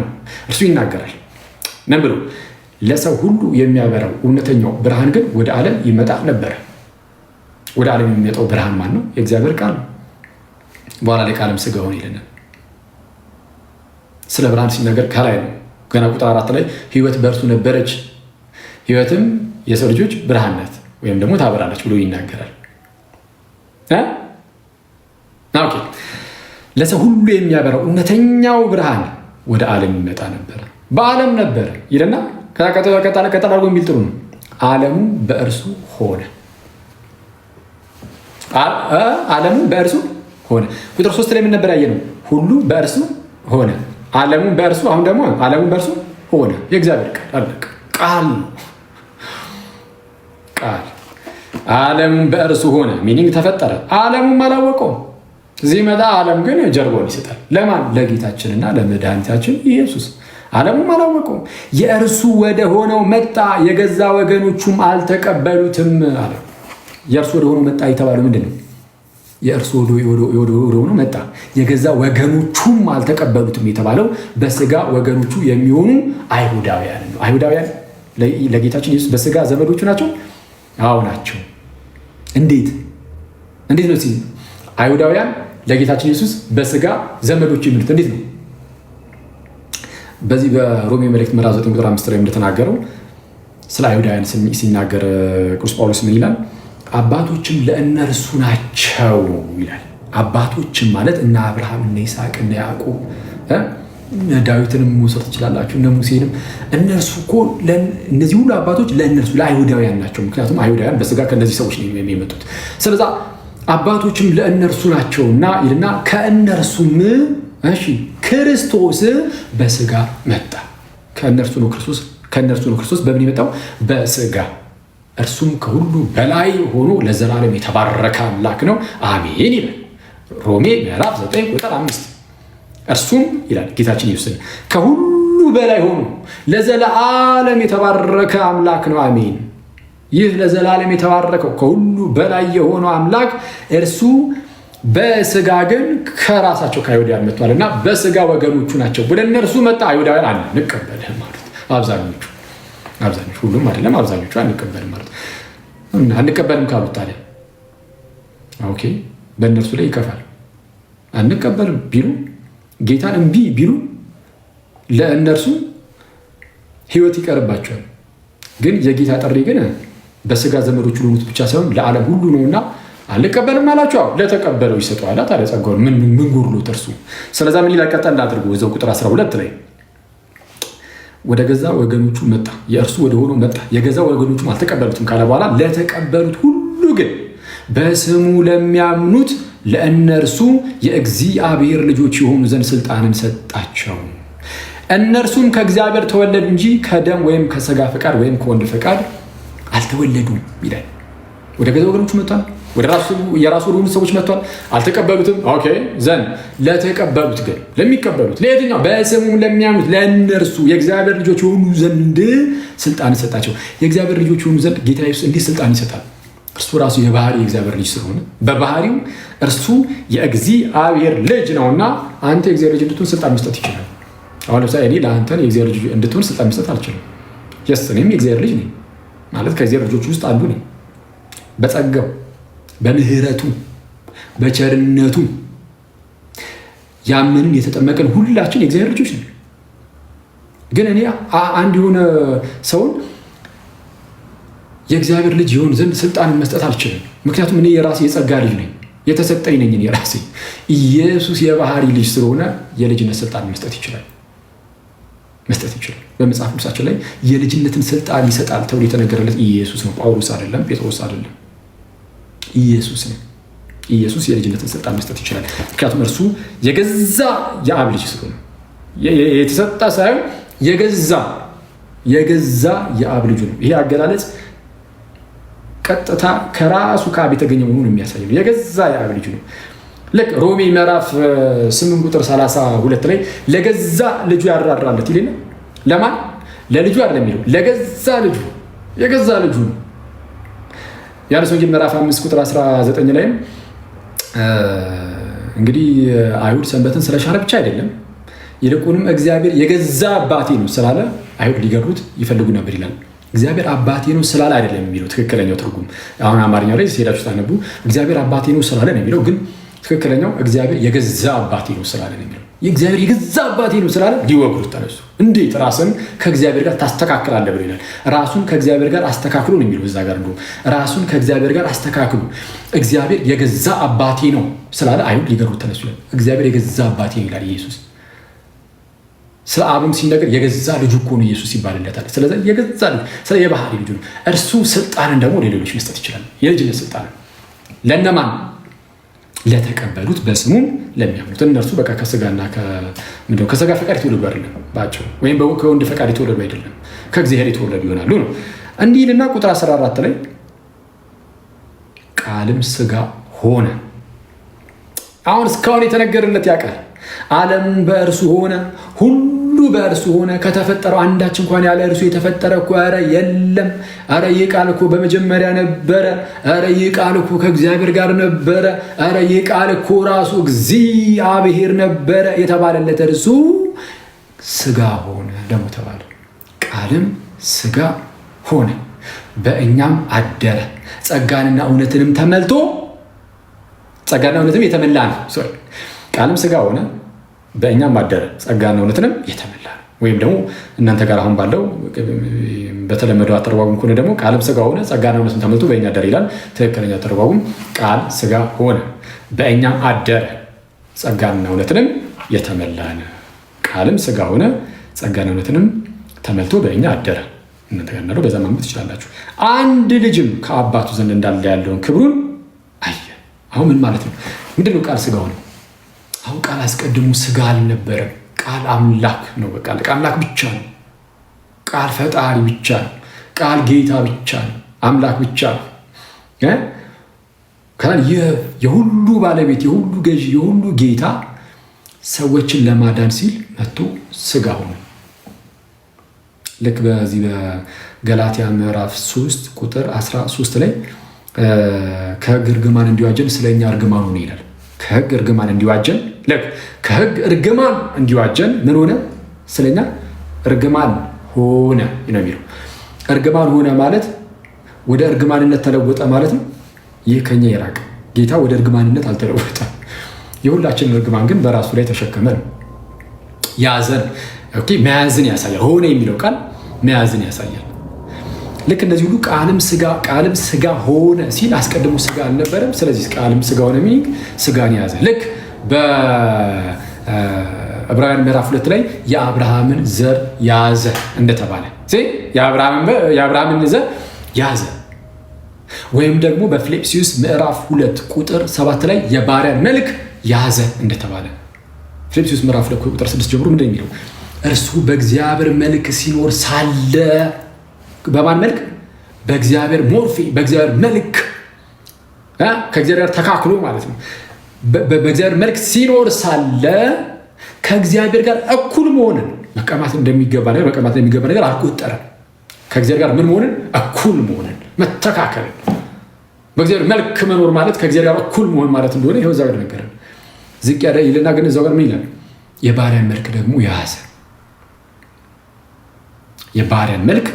እርሱ ይናገራል ምን ብሎ? ለሰው ሁሉ የሚያበራው እውነተኛው ብርሃን ግን ወደ ዓለም ይመጣ ነበረ። ወደ ዓለም የሚመጣው ብርሃን ማን ነው? የእግዚአብሔር ቃል ነው። በኋላ ላይ ቃልም ሥጋ ሆነ ይለናል። ስለ ብርሃን ሲናገር ከላይ ነው። ገና ቁጥር 4 ላይ ሕይወት በእርሱ ነበረች፣ ሕይወትም የሰው ልጆች ብርሃን ናት ወይም ደግሞ ታበራለች ብሎ ይናገራል። ኦኬ ለሰው ሁሉ የሚያበራው እውነተኛው ብርሃን ወደ ዓለም ይመጣ ነበረ። በዓለም ነበረ ይልና ቀጠል አድርጎ የሚል ጥሩ ነው። ዓለሙ በእርሱ ሆነ። ዓለሙ በእርሱ ሆነ። ቁጥር 3 ላይ ምን ነበር ያየነው? ሁሉ በእርሱ ሆነ፣ ዓለሙ በእርሱ። አሁን ደግሞ ዓለሙ በእርሱ ሆነ። የእግዚአብሔር ቃል አለቀ። ቃል ነው። ቃል ዓለሙ በእርሱ ሆነ ሚኒንግ ተፈጠረ። ዓለሙም አላወቀውም። እዚህ መጣ። ዓለም ግን ጀርባውን ይሰጣል። ለማን? ለጌታችንና ለመድኃኒታችን ኢየሱስ። ዓለሙም አላወቀውም። የእርሱ ወደ ሆነው መጣ፣ የገዛ ወገኖቹም አልተቀበሉትም አለ። የእርሱ ወደ ሆነው መጣ የተባለው ምንድን ነው? የእርሱ ወደ ሆኖ መጣ፣ የገዛ ወገኖቹም አልተቀበሉትም የተባለው በስጋ ወገኖቹ የሚሆኑ አይሁዳውያን ነው። አይሁዳውያን ለጌታችን ኢየሱስ በስጋ ዘመዶቹ ናቸው? አዎ ናቸው። እንዴት ነው ሲል አይሁዳውያን ለጌታችን ኢየሱስ በስጋ ዘመዶቹ የሚሉት እንዴት ነው? በዚህ በሮሜ መልእክት ምዕራፍ 9 ቁጥር 5 ላይ እንደተናገረው ስለ አይሁዳውያን ሲናገር ቅዱስ ጳውሎስ ምን ይላል? አባቶችም ለእነርሱ ናቸው ይላል። አባቶችም ማለት እነ አብርሃም፣ እነ ይስሐቅ፣ እነ ያዕቆብ፣ ዳዊትንም መውሰድ ትችላላችሁ፣ እነ ሙሴንም። እነርሱ እኮ እነዚህ ሁሉ አባቶች ለእነርሱ ለአይሁዳውያን ናቸው። ምክንያቱም አይሁዳውያን በስጋ ከእነዚህ ሰዎች ነው የሚመጡት። ስለዛ አባቶችም ለእነርሱ ናቸው እና ይልና ከእነርሱም ክርስቶስ በስጋ መጣ። ከእነርሱ ነው ክርስቶስ በምን የመጣው? በስጋ። እርሱም ከሁሉ በላይ ሆኖ ለዘላለም የተባረከ አምላክ ነው፣ አሜን ይላል ሮሜ ምዕራፍ 9 ቁጥር 5። እርሱም ይላል ጌታችን ኢየሱስ ከሁሉ በላይ ሆኖ ለዘላለም የተባረከ አምላክ ነው፣ አሜን። ይህ ለዘላለም የተባረከው ከሁሉ በላይ የሆነው አምላክ እርሱ በስጋ ግን ከራሳቸው ከአይሁዳውያን መጥቷል እና በስጋ ወገኖቹ ናቸው። ወደ እነርሱ መጣ። አይሁዳውያን አንቀበልህም ማለት አብዛኞቹ፣ ሁሉም አይደለም፣ አብዛኞቹ አንቀበልም ማለት አንቀበልም ካሉት ታዲያ ኦኬ፣ በእነርሱ ላይ ይከፋል። አንቀበልም ቢሉ ጌታን እምቢ ቢሉ ለእነርሱ ሕይወት ይቀርባቸዋል። ግን የጌታ ጥሪ ግን በስጋ ዘመዶቹ ለሆኑት ብቻ ሳይሆን ለዓለም ሁሉ ነውና አልቀበልም አላቸው። ለተቀበለው ይሰጠዋል። ታዲያ ጸጋውን ምን ጎድሎት እርሱ? ስለዛ ምን ይላል? ቀጠል አድርጎ እዛው ቁጥር 12 ላይ ወደ ገዛ ወገኖቹ መጣ፣ የእርሱ ወደ ሆኖ መጣ፣ የገዛ ወገኖቹም አልተቀበሉትም ካለ በኋላ ለተቀበሉት ሁሉ ግን በስሙ ለሚያምኑት ለእነርሱ የእግዚአብሔር ልጆች የሆኑ ዘንድ ስልጣንን ሰጣቸው። እነርሱም ከእግዚአብሔር ተወለዱ እንጂ ከደም ወይም ከሥጋ ፈቃድ ወይም ከወንድ ፈቃድ አልተወለዱም ይላል። ወደ ገዛ ወገኖቹ መጥቷል። ወደ የራሱ ወደ ሆኑት ሰዎች መጥቷል። አልተቀበሉትም። ኦኬ ዘንድ ለተቀበሉት ግን ለሚቀበሉት ለየትኛው? በስሙም ለሚያምኑት ለእነርሱ የእግዚአብሔር ልጆች የሆኑ ዘንድ ስልጣን ሰጣቸው። የእግዚአብሔር ልጆች የሆኑ ዘንድ ጌታ ኢየሱስ እንዲህ ስልጣን ይሰጣል። እርሱ ራሱ የባህሪ የእግዚአብሔር ልጅ ስለሆነ በባህሪው እርሱ የእግዚአብሔር ልጅ ነውና አንተ የእግዚአብሔር ልጅ እንድትሆን ስልጣን መስጠት ይችላል። አሁን ለምሳሌ እኔ ለአንተ የእግዚአብሔር ልጅ እንድትሆን ስልጣን መስጠት አልችልም። እኔም የእግዚአብሔር ልጅ ነኝ ማለት ከእግዚአብሔር ልጆች ውስጥ አንዱ ነኝ። በጸጋው በምህረቱ በቸርነቱ ያመንን የተጠመቀን ሁላችን የእግዚአብሔር ልጆች ነን። ግን እኔ አንድ የሆነ ሰውን የእግዚአብሔር ልጅ ይሆን ዘንድ ስልጣን መስጠት አልችልም። ምክንያቱም እኔ የራሴ የጸጋ ልጅ ነኝ፣ የተሰጠኝ ነኝ እኔ ራሴ። ኢየሱስ የባህሪ ልጅ ስለሆነ የልጅነት ስልጣን መስጠት ይችላል። በመጽሐፍ ቅዱሳችን ላይ የልጅነትን ስልጣን ይሰጣል ተብሎ የተነገረለት ኢየሱስ ነው። ጳውሎስ አይደለም፣ ጴጥሮስ አይደለም፣ ኢየሱስ ነው። ኢየሱስ የልጅነትን ስልጣን መስጠት ይችላል። ምክንያቱም እርሱ የገዛ የአብ ልጅ ስለሆነ የተሰጠ ሳይሆን የገዛ የአብ ልጁ ነው። ይሄ አገላለጽ ቀጥታ ከራሱ ከአብ የተገኘ መሆኑን የሚያሳየው የገዛ የአብ ልጁ ነው። ልክ ሮሜ ምዕራፍ 8 ቁጥር 32 ላይ ለገዛ ልጁ ያራራለት ይልና ለማን? ለልጁ አይደለም የሚለው ለገዛ ልጁ፣ የገዛ ልጁ ነው። ዮሐንስ ወንጌል ምዕራፍ 5 ቁጥር 19 ላይም እንግዲህ አይሁድ ሰንበትን ስለሻረ ብቻ አይደለም ይልቁንም እግዚአብሔር የገዛ አባቴ ነው ስላለ አይሁድ ሊገድሉት ይፈልጉ ነበር ይላል። እግዚአብሔር አባቴ ነው ስላለ አይደለም የሚለው ትክክለኛው ትርጉም። አሁን አማርኛው ላይ ሲሄዳችሁ ታነቡ እግዚአብሔር አባቴ ነው ስላለ ነው የሚለው፣ ግን ትክክለኛው እግዚአብሔር የገዛ አባቴ ነው ስላለ ነው የሚለው። የእግዚአብሔር የገዛ አባቴ ነው ስላለ ሊወግሩት ተነሱ። እንዴት ራስን ከእግዚአብሔር ጋር ታስተካክላለህ ብሎ ይላል። ራሱን ከእግዚአብሔር ጋር አስተካክሉ ነው የሚለው እዛ ጋር። እንደውም ራሱን ከእግዚአብሔር ጋር አስተካክሉ፣ እግዚአብሔር የገዛ አባቴ ነው ስላለ አይሁድ ሊገድሉት ተነሱ ይላል። እግዚአብሔር የገዛ አባቴ ነው ይላል ኢየሱስ። ስለ አብም ሲነገር የገዛ ልጁ እኮ ነው ኢየሱስ ይባልለታል። ስለዚህ የገዛ ልጅ ስለ የባህሪ ልጁ ነው። እርሱ ስልጣንን ደግሞ ለሌሎች መስጠት ይችላል። የልጅነት ስልጣን ለእነማን? ለተቀበሉት በስሙም ለሚያምኑት። እነርሱ በቃ ከስጋና ከስጋ ፈቃድ የተወለዱ አይደለም ባቸው፣ ወይም ከወንድ ፈቃድ የተወለዱ አይደለም፣ ከእግዚአብሔር የተወለዱ ይሆናሉ ነው። እንዲህ ይልና ቁጥር 14 ላይ ቃልም ስጋ ሆነ። አሁን እስካሁን የተነገረለት ያ ቃል ዓለም በእርሱ ሆነ፣ ሁሉ በእርሱ ሆነ፣ ከተፈጠረው አንዳች እንኳን ያለ እርሱ የተፈጠረ እኮ ኧረ የለም። ኧረ ይህ ቃል እኮ በመጀመሪያ ነበረ። ኧረ ይህ ቃል እኮ ከእግዚአብሔር ጋር ነበረ። ኧረ ይህ ቃል እኮ ራሱ እግዚአብሔር ነበረ የተባለለት እርሱ ሥጋ ሆነ ደግሞ ተባለ። ቃልም ሥጋ ሆነ በእኛም አደረ፣ ጸጋንና እውነትንም ተመልቶ፣ ጸጋና እውነትም የተመላ ነው። ቃልም ሥጋ ሆነ በእኛም አደረ፣ ጸጋና እውነትንም የተመላ ነው። ወይም ደግሞ እናንተ ጋር አሁን ባለው በተለመደው አተረጓጉም ከሆነ ደግሞ ቃልም ሥጋ ሆነ ጸጋና እውነትም ተመልቶ በእኛ አደረ ይላል። ትክክለኛ አተረጓጉም ቃል ሥጋ ሆነ በእኛም አደረ፣ ጸጋና እውነትንም የተመላ ነው። ቃልም ሥጋ ሆነ ጸጋና እውነትንም ተመልቶ በእኛ አደረ። እናንተ ጋር እንዳለው በዛ ማንበብ ትችላላችሁ። አንድ ልጅም ከአባቱ ዘንድ እንዳለ ያለውን ክብሩን አየ። አሁን ምን ማለት ነው? ምንድን ነው ቃል ሥጋ ሆነ? አሁን ቃል አስቀድሞ ሥጋ አልነበረም። ቃል አምላክ ነው። በቃ አምላክ ብቻ ነው። ቃል ፈጣሪ ብቻ ነው። ቃል ጌታ ብቻ ነው። አምላክ ብቻ ነው። የሁሉ ባለቤት፣ የሁሉ ገዢ፣ የሁሉ ጌታ ሰዎችን ለማዳን ሲል መጥቶ ሥጋ ሆነ። ልክ በዚህ በገላትያ ምዕራፍ 3 ቁጥር 13 ላይ ከሕግ እርግማን እንዲዋጀን ስለኛ እርግማን ሆነ ይላል። ከሕግ እርግማን እንዲዋጀን፣ ከሕግ እርግማን እንዲዋጀን ምን ሆነ? ስለኛ እርግማን ሆነ ነው የሚለው። እርግማን ሆነ ማለት ወደ እርግማንነት ተለወጠ ማለት ነው። ይህ ከኛ የራቀ ጌታ ወደ እርግማንነት አልተለወጠም። የሁላችንን እርግማን ግን በራሱ ላይ ተሸከመ ነው። ያዘን መያዝን ያሳያል። ሆነ የሚለው ቃል መያዝን ያሳያል። ልክ እንደዚህ ሁሉ ቃልም ሥጋ ሆነ ሲል አስቀድሞ ሥጋ አልነበረም። ስለዚህ ቃልም ሥጋ ሆነ ሚኒንግ ሥጋን ያዘ። ልክ በዕብራውያን ምዕራፍ 2 ላይ የአብርሃምን ዘር ያዘ እንደተባለ የአብርሃምን ዘር ያዘ። ወይም ደግሞ በፊልጵስዩስ ምዕራፍ 2 ቁጥር 7 ላይ የባሪያን መልክ ያዘ እንደተባለ ፊልጵስዩስ ምዕራፍ 2 ቁጥር 6 ጀምሮ ምንድን ነው የሚለው? እርሱ በእግዚአብሔር መልክ ሲኖር ሳለ፣ በማን መልክ? በእግዚአብሔር ሞርፌ፣ በእግዚአብሔር መልክ ከእግዚአብሔር ጋር ተካክሎ ማለት ነው። በእግዚአብሔር መልክ ሲኖር ሳለ ከእግዚአብሔር ጋር እኩል መሆንን መቀማት እንደሚገባ ነገር አልቆጠረም። ከእግዚአብሔር ጋር ምን መሆንን? እኩል መሆንን፣ መተካከልን። በእግዚአብሔር መልክ መኖር ማለት ከእግዚአብሔር ጋር እኩል መሆን ማለት እንደሆነ ይኸው እዛ ጋር ነገረን። ዝቅ ያለ ይልና ግን እዛው ጋር ምን ይላል? የባሪያን መልክ ደግሞ ያዘ። የባሪያን መልክ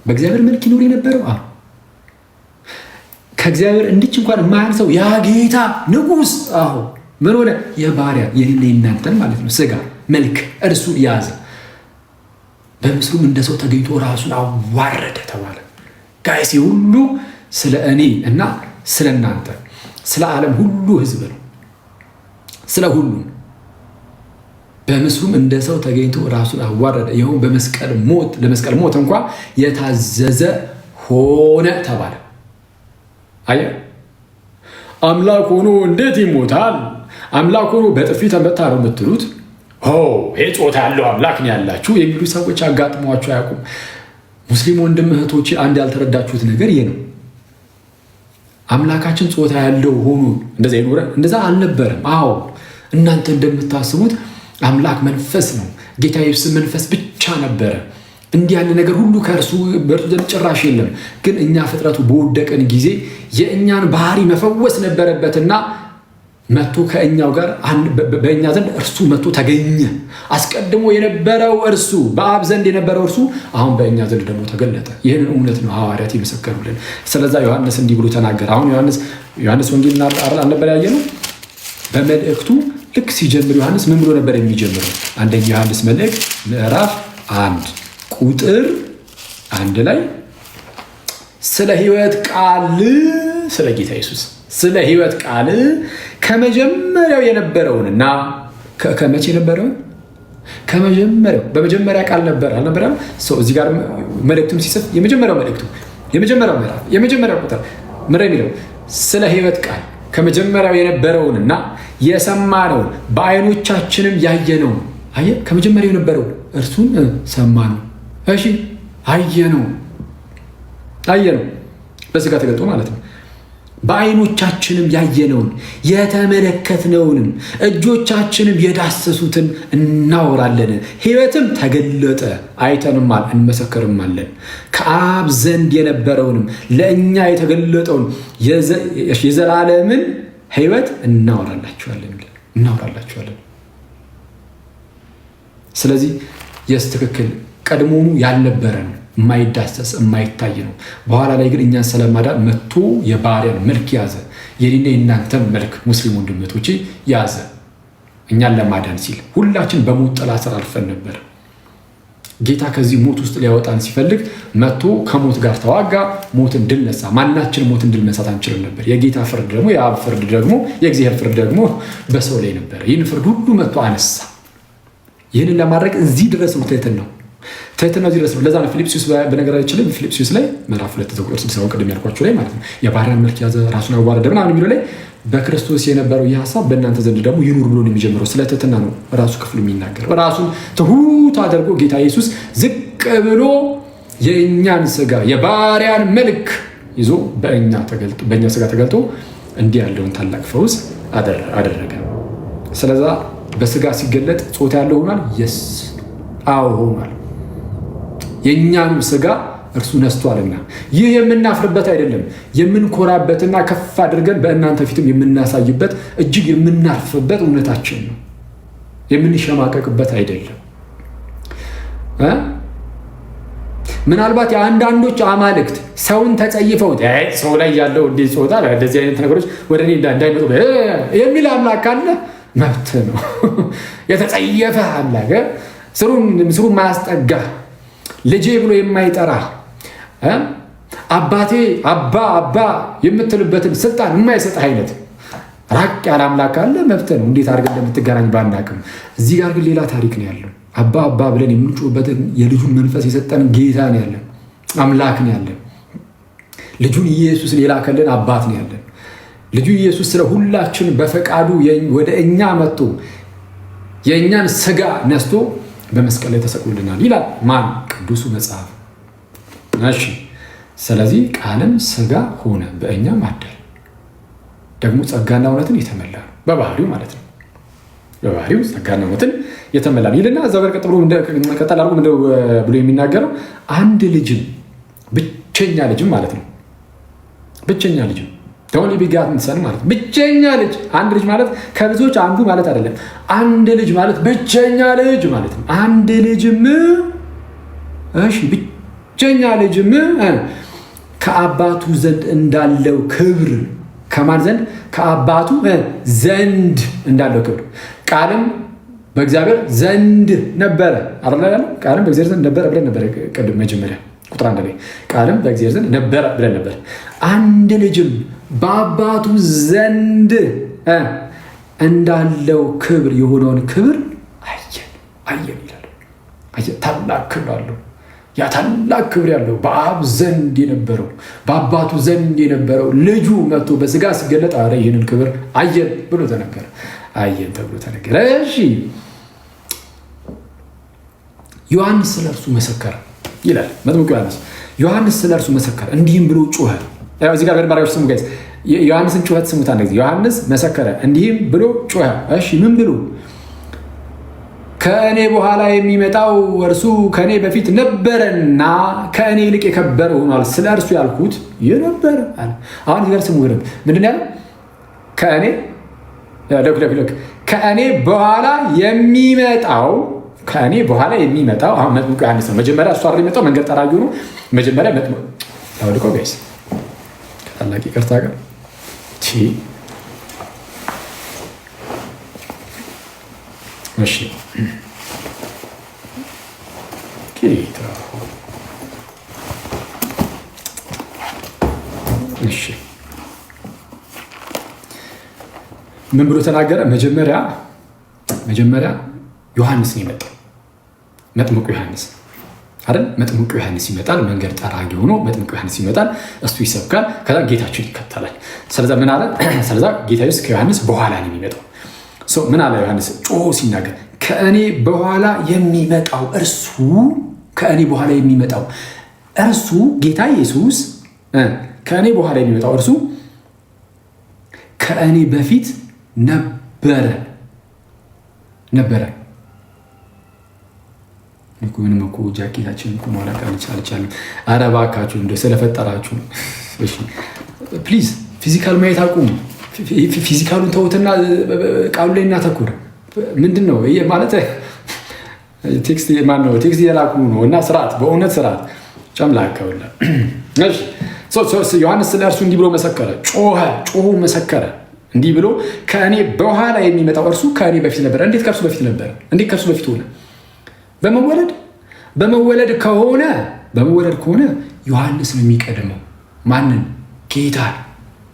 በእግዚአብሔር መልክ ይኖር የነበረው ከእግዚአብሔር እንድች እንኳን የማያንሰው ያ ጌታ ንጉሥ ምን ሆነ? የባሪያ ይህን እናንተን ማለት ነው ሥጋ መልክ እርሱን ያዘ። በምስሉም እንደ ሰው ተገኝቶ ራሱን አዋረደ ተባለ። ጋይስ ሁሉ ስለ እኔ እና ስለ እናንተ ስለ ዓለም ሁሉ ሕዝብ ነው። ስለ ሁሉ በምስሉም እንደ ሰው ተገኝቶ ራሱን አዋረደ። ይኸውም ለመስቀል ሞት እንኳ የታዘዘ ሆነ ተባለ። አየ አምላክ ሆኖ እንዴት ይሞታል? አምላክ ሆኖ በጥፊ ተመታ ነው የምትሉት? ይሄ ጾታ ያለው አምላክ ነው ያላችሁ የሚሉ ሰዎች አጋጥሟቸው አያውቁም። ሙስሊም ወንድም እህቶች፣ አንድ ያልተረዳችሁት ነገር ይሄ ነው። አምላካችን ጾታ ያለው ሆኖ እንደዛ ይኖረ? እንደዛ አልነበረም። እናንተ እንደምታስቡት አምላክ መንፈስ ነው። ጌታ ኢየሱስ መንፈስ ብቻ ነበረ። እንዲህ ያለ ነገር ሁሉ ከእርሱ በእርሱ ዘንድ ጭራሽ የለም። ግን እኛ ፍጥረቱ በወደቀን ጊዜ የእኛን ባህሪ መፈወስ ነበረበትና መጥቶ ከእኛው ጋር በእኛ ዘንድ እርሱ መጥቶ ተገኘ። አስቀድሞ የነበረው እርሱ በአብ ዘንድ የነበረው እርሱ አሁን በእኛ ዘንድ ደግሞ ተገለጠ። ይህንን እውነት ነው ሐዋርያት የመሰከሩልን። ስለዛ ዮሐንስ እንዲህ ብሎ ተናገረ። አሁን ዮሐንስ ወንጌል አልነበር ያየነው? በመልእክቱ ልክ ሲጀምር ዮሐንስ ምን ብሎ ነበር የሚጀምረው? አንደኛ ዮሐንስ መልእክት ምዕራፍ 1 ቁጥር 1 ላይ ስለ ሕይወት ቃል ስለ ጌታ ኢየሱስ ስለ ሕይወት ቃል ከመጀመሪያው የነበረውንና ከመቼ የነበረውን ከመጀመሪያው በመጀመሪያ ቃል ነበር አልነበረም? እዚህ ጋር መልእክቱን ሲጽፍ የመጀመሪያው መልእክቱ የመጀመሪያው ምዕራፍ የመጀመሪያው ቁጥር ምን የሚለው? ስለ ሕይወት ቃል ከመጀመሪያው የነበረውንና የሰማነውን በዓይኖቻችንም ያየነውን። አየ ከመጀመሪያው የነበረው እርሱን ሰማነው። እሺ አየነው በስጋ ተገልጦ ማለት ነው። በዓይኖቻችንም ያየነውን የተመለከትነውንም እጆቻችንም የዳሰሱትን እናወራለን። ሕይወትም ተገለጠ፣ አይተንማል፣ እንመሰክርማለን። ከአብ ዘንድ የነበረውንም ለእኛ የተገለጠውን የዘላለምን ሕይወት እናወራላችኋለን። ስለዚህ ትክክል ቀድሞውኑ ያልነበረን የማይዳሰስ የማይታይ ነው። በኋላ ላይ ግን እኛን ስለማዳን መጥቶ የባሪያን መልክ ያዘ። የኔና የእናንተን መልክ ሙስሊም ወንድመቶቼ ያዘ። እኛን ለማዳን ሲል ሁላችን በሞት ጥላ ስር አልፈን ነበር። ጌታ ከዚህ ሞት ውስጥ ሊያወጣን ሲፈልግ መጥቶ ከሞት ጋር ተዋጋ፣ ሞትን ድል ነሳ። ማናችን ሞትን ድል መንሳት አንችልም ነበር። የጌታ ፍርድ ደግሞ የአብ ፍርድ ደግሞ የእግዚአብሔር ፍርድ ደግሞ በሰው ላይ ነበር። ይህን ፍርድ ሁሉ መጥቶ አነሳ። ይህንን ለማድረግ እዚህ ድረስ ነው ትህትናው እዚህ ድረስ ነው። ለዛ ነው ፊልጵስዩስ በነገራችን ላይ ፊልጵስዩስ ላይ ምዕራፍ 2 ቁጥር 6 ቅድም ያልኳቸው ላይ ማለት ነው የባሪያን መልክ ያዘ፣ ራሱን አዋረደ ምናምን የሚለው ላይ በክርስቶስ የነበረው ይህ ሀሳብ በእናንተ ዘንድ ደግሞ ይኑር ብሎ ነው የሚጀምረው። ስለ ትህትና ነው ራሱ ክፍሉ የሚናገረው። ራሱን ትሁት አድርጎ ጌታ ኢየሱስ ዝቅ ብሎ የእኛን ስጋ የባሪያን መልክ ይዞ በእኛ ስጋ ተገልጦ እንዲህ ያለውን ታላቅ ፈውስ አደረገ። ስለዛ በስጋ ሲገለጥ ጾታ ያለው ሆኗል። አዎ ሆኗል። የእኛኑ ስጋ እርሱ ነስቷልና ይህ የምናፍርበት አይደለም፣ የምንኮራበትና ከፍ አድርገን በእናንተ ፊትም የምናሳይበት እጅግ የምናርፍበት እውነታችን ነው። የምንሸማቀቅበት አይደለም። ምናልባት የአንዳንዶች አማልክት ሰውን ተጸይፈውት ሰው ላይ ያለው እንዴት ጾታ እንደዚህ አይነት ነገሮች ወደ እኔ እንዳይመጡ የሚል አምላክ ካለ መብት ነው። የተጸየፈ አምላክ ስሩን ማያስጠጋ ልጄ ብሎ የማይጠራ አባቴ አባ የምትልበትን ስልጣን የማይሰጥ አይነት ራቅ ያለ አምላክ አለ። መብት ነው። እንዴት አድርገን እንደምትገናኝ ባናቅም፣ እዚህ ጋር ግን ሌላ ታሪክ ነው ያለው። አባ ብለን የምንጮህበትን የልጁን መንፈስ የሰጠን ጌታ ነው ያለን፣ አምላክ ነው ያለን። ልጁን ኢየሱስን የላከልን አባት ነው ያለን። ልጁ ኢየሱስ ስለ ሁላችን በፈቃዱ ወደ እኛ መጥቶ የእኛን ስጋ ነስቶ በመስቀል ላይ ተሰቅሎልናል ይላል ማን? ቅዱሱ መጽሐፍ። እሺ፣ ስለዚህ ቃልም ስጋ ሆነ በእኛም አደረ፣ ደግሞ ጸጋና እውነትን የተመላ ነው። በባህሪው ማለት ነው። በባህሪው ጸጋና እውነትን የተመላ ነው ይልና እዛው ጋር ቀጠል አድርጎ ምንድነው ብሎ የሚናገረው? አንድ ልጅም ብቸኛ ልጅም ማለት ነው። ብቸኛ ልጅም ኦንሊ ቢጋትን ሰን ማለት ብቸኛ ልጅ። አንድ ልጅ ማለት ከብዙዎች አንዱ ማለት አይደለም። አንድ ልጅ ማለት ብቸኛ ልጅ ማለት ነው። አንድ ልጅም ብቸኛ ልጅም ከአባቱ ዘንድ እንዳለው ክብር። ከማን ዘንድ? ከአባቱ ዘንድ እንዳለው ክብር። ቃልም በእግዚአብሔር ዘንድ ነበረ አይደል? ቃልም በእግዚአብሔር ዘንድ ነበረ ብለን ነበረ ቅድም መጀመሪያ ቁጥር 1 ላይ ቃልም በእግዚአብሔር ዘንድ ነበረ ብለን ነበር። አንድ ልጅም በአባቱ ዘንድ እንዳለው ክብር የሆነውን ክብር አየን ይላል። ታላቅ ክብር አለው። ያ ታላቅ ክብር ያለው በአብ ዘንድ የነበረው በአባቱ ዘንድ የነበረው ልጁ መጥቶ በስጋ ሲገለጥ አረ ይህንን ክብር አየን ብሎ ተነገረ። አየን ተብሎ ተነገረ። እሺ፣ ዮሐንስ ስለ እርሱ መሰከረ ይላል መጥምቁ ዮሐንስ ስለ እርሱ መሰከረ እንዲህም ብሎ ጮኸ። እዚህ ጋር በደንብ ስሙ ጋይስ፣ ዮሐንስን ጩኸት ስሙት። አንድ ጊዜ ዮሐንስ መሰከረ እንዲህም ብሎ ጮኸ። እሺ፣ ምን ብሎ? ከእኔ በኋላ የሚመጣው እርሱ ከእኔ በፊት ነበረና ከእኔ ይልቅ የከበረ ሆኗል። ስለ እርሱ ያልኩት ይህ ነበረ አለ። አሁን እዚህ ጋር ስሙ ግረብ ምንድን ያለው? ከእኔ በኋላ የሚመጣው አሁን መጥምቁ ዮሐንስ ነው። መጀመሪያ እሱ አይደል የመጣው? መንገድ ጠራጊ ነው። መጀመሪያ መጥምቁ ታውልቆ ጋይስ ታላቅ ይቅርታ ጋር እሺ፣ ጌታ እሺ፣ ምን ብሎ ተናገረ? መጀመሪያ ዮሐንስ ነው የመጣው። መጥምቁ ዮሐንስ አይደል? መጥምቁ ዮሐንስ ይመጣል፣ መንገድ ጠራጊ ሆኖ መጥምቁ ዮሐንስ ይመጣል። እሱ ይሰብካል፣ ከዛ ጌታችን ይከተላል። ስለዛ ምን አለ? ስለዛ ጌታ ኢየሱስ ከዮሐንስ በኋላ ነው የሚመጣው። ምን አለ ዮሐንስ ጮሆ ሲናገር? ከእኔ በኋላ የሚመጣው ጌታ ኢየሱስ ከእኔ በኋላ የሚመጣው እርሱ ከእኔ በፊት ነበረ። ምንም እኮ ጃኬታችን እኮ ማውለቅ አልቻልንም። ኧረ እባካችሁ እንደው ስለፈጠራችሁ ፕሊዝ ፊዚካል ማየት አቁሙ። ፊዚካሉን ተውትና ቃሉ ላይ እናተኩር። ምንድን ነው ማለት ቴክስት የላኩ ነው እና ስርዓት፣ በእውነት ስርዓት ጨምላከውላ። ዮሐንስ ስለ እርሱ እንዲህ ብሎ መሰከረ፣ ጮሁ መሰከረ እንዲህ ብሎ ከእኔ በኋላ የሚመጣው እርሱ ከእኔ በፊት ነበረ። እንዴት ከእርሱ በፊት ነበረ? እንዴት ከእርሱ በፊት ሆነ? በመወለድ ከሆነ ዮሐንስ ነው የሚቀድመው። ማንን? ጌታን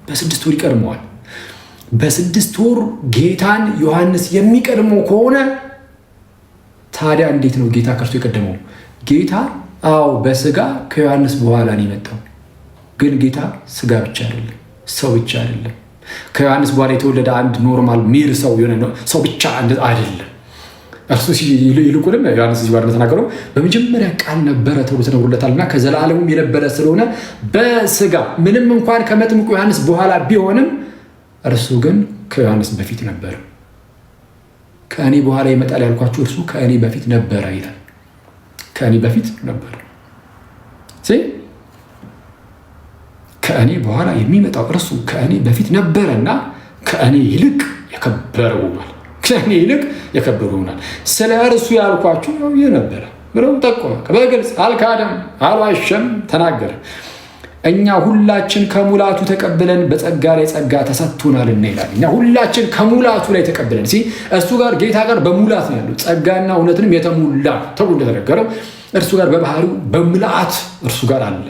በ6 ወር ይቀድመዋል። በ6 ወር ጌታን ዮሐንስ የሚቀድመው ከሆነ ታዲያ እንዴት ነው ጌታ ከእርሱ የቀደመው? ጌታ በስጋ ከዮሐንስ በኋላ ነው የመጣው። ግን ጌታ ስጋ ብቻ አይደለም፣ ሰው ብቻ አይደለም። ከዮሐንስ በኋላ የተወለደ አንድ ኖርማል ሚር ሰው የሆነ ሰው ብቻ አይደለም። እርሱ ይልቁንም ዮሐንስ እዚህ ጋር እንደተናገረው በመጀመሪያ ቃል ነበረ ተብሎ ተነግሮለታልና ከዘላለሙም የነበረ ስለሆነ በስጋ ምንም እንኳን ከመጥምቁ ዮሐንስ በኋላ ቢሆንም እርሱ ግን ከዮሐንስ በፊት ነበረ። ከእኔ በኋላ ይመጣል ያልኳችሁ እርሱ ከእኔ በፊት ነበረ ይላል። ከእኔ በፊት ነበረ። ከእኔ በኋላ የሚመጣው እርሱ ከእኔ በፊት ነበረና ከእኔ ይልቅ የከበረ ሆኗል። ከእኔ ይልቅ የከበረ ሆኗል። ስለ እርሱ ያልኳችሁ ይህ ነበረ ብለው ጠቆመ። በግልጽ አልካደም፣ አልዋሸም፣ ተናገረ። እኛ ሁላችን ከሙላቱ ተቀብለን በጸጋ ላይ ጸጋ ተሰጥቶናልና ይላል። እኛ ሁላችን ከሙላቱ ላይ ተቀብለን እርሱ ጋር ጌታ ጋር በሙላት ነው ያለው። ጸጋና እውነትንም የተሞላ ተብሎ እንደተነገረው እርሱ ጋር በባህሪው በሙላት እርሱ ጋር አለ።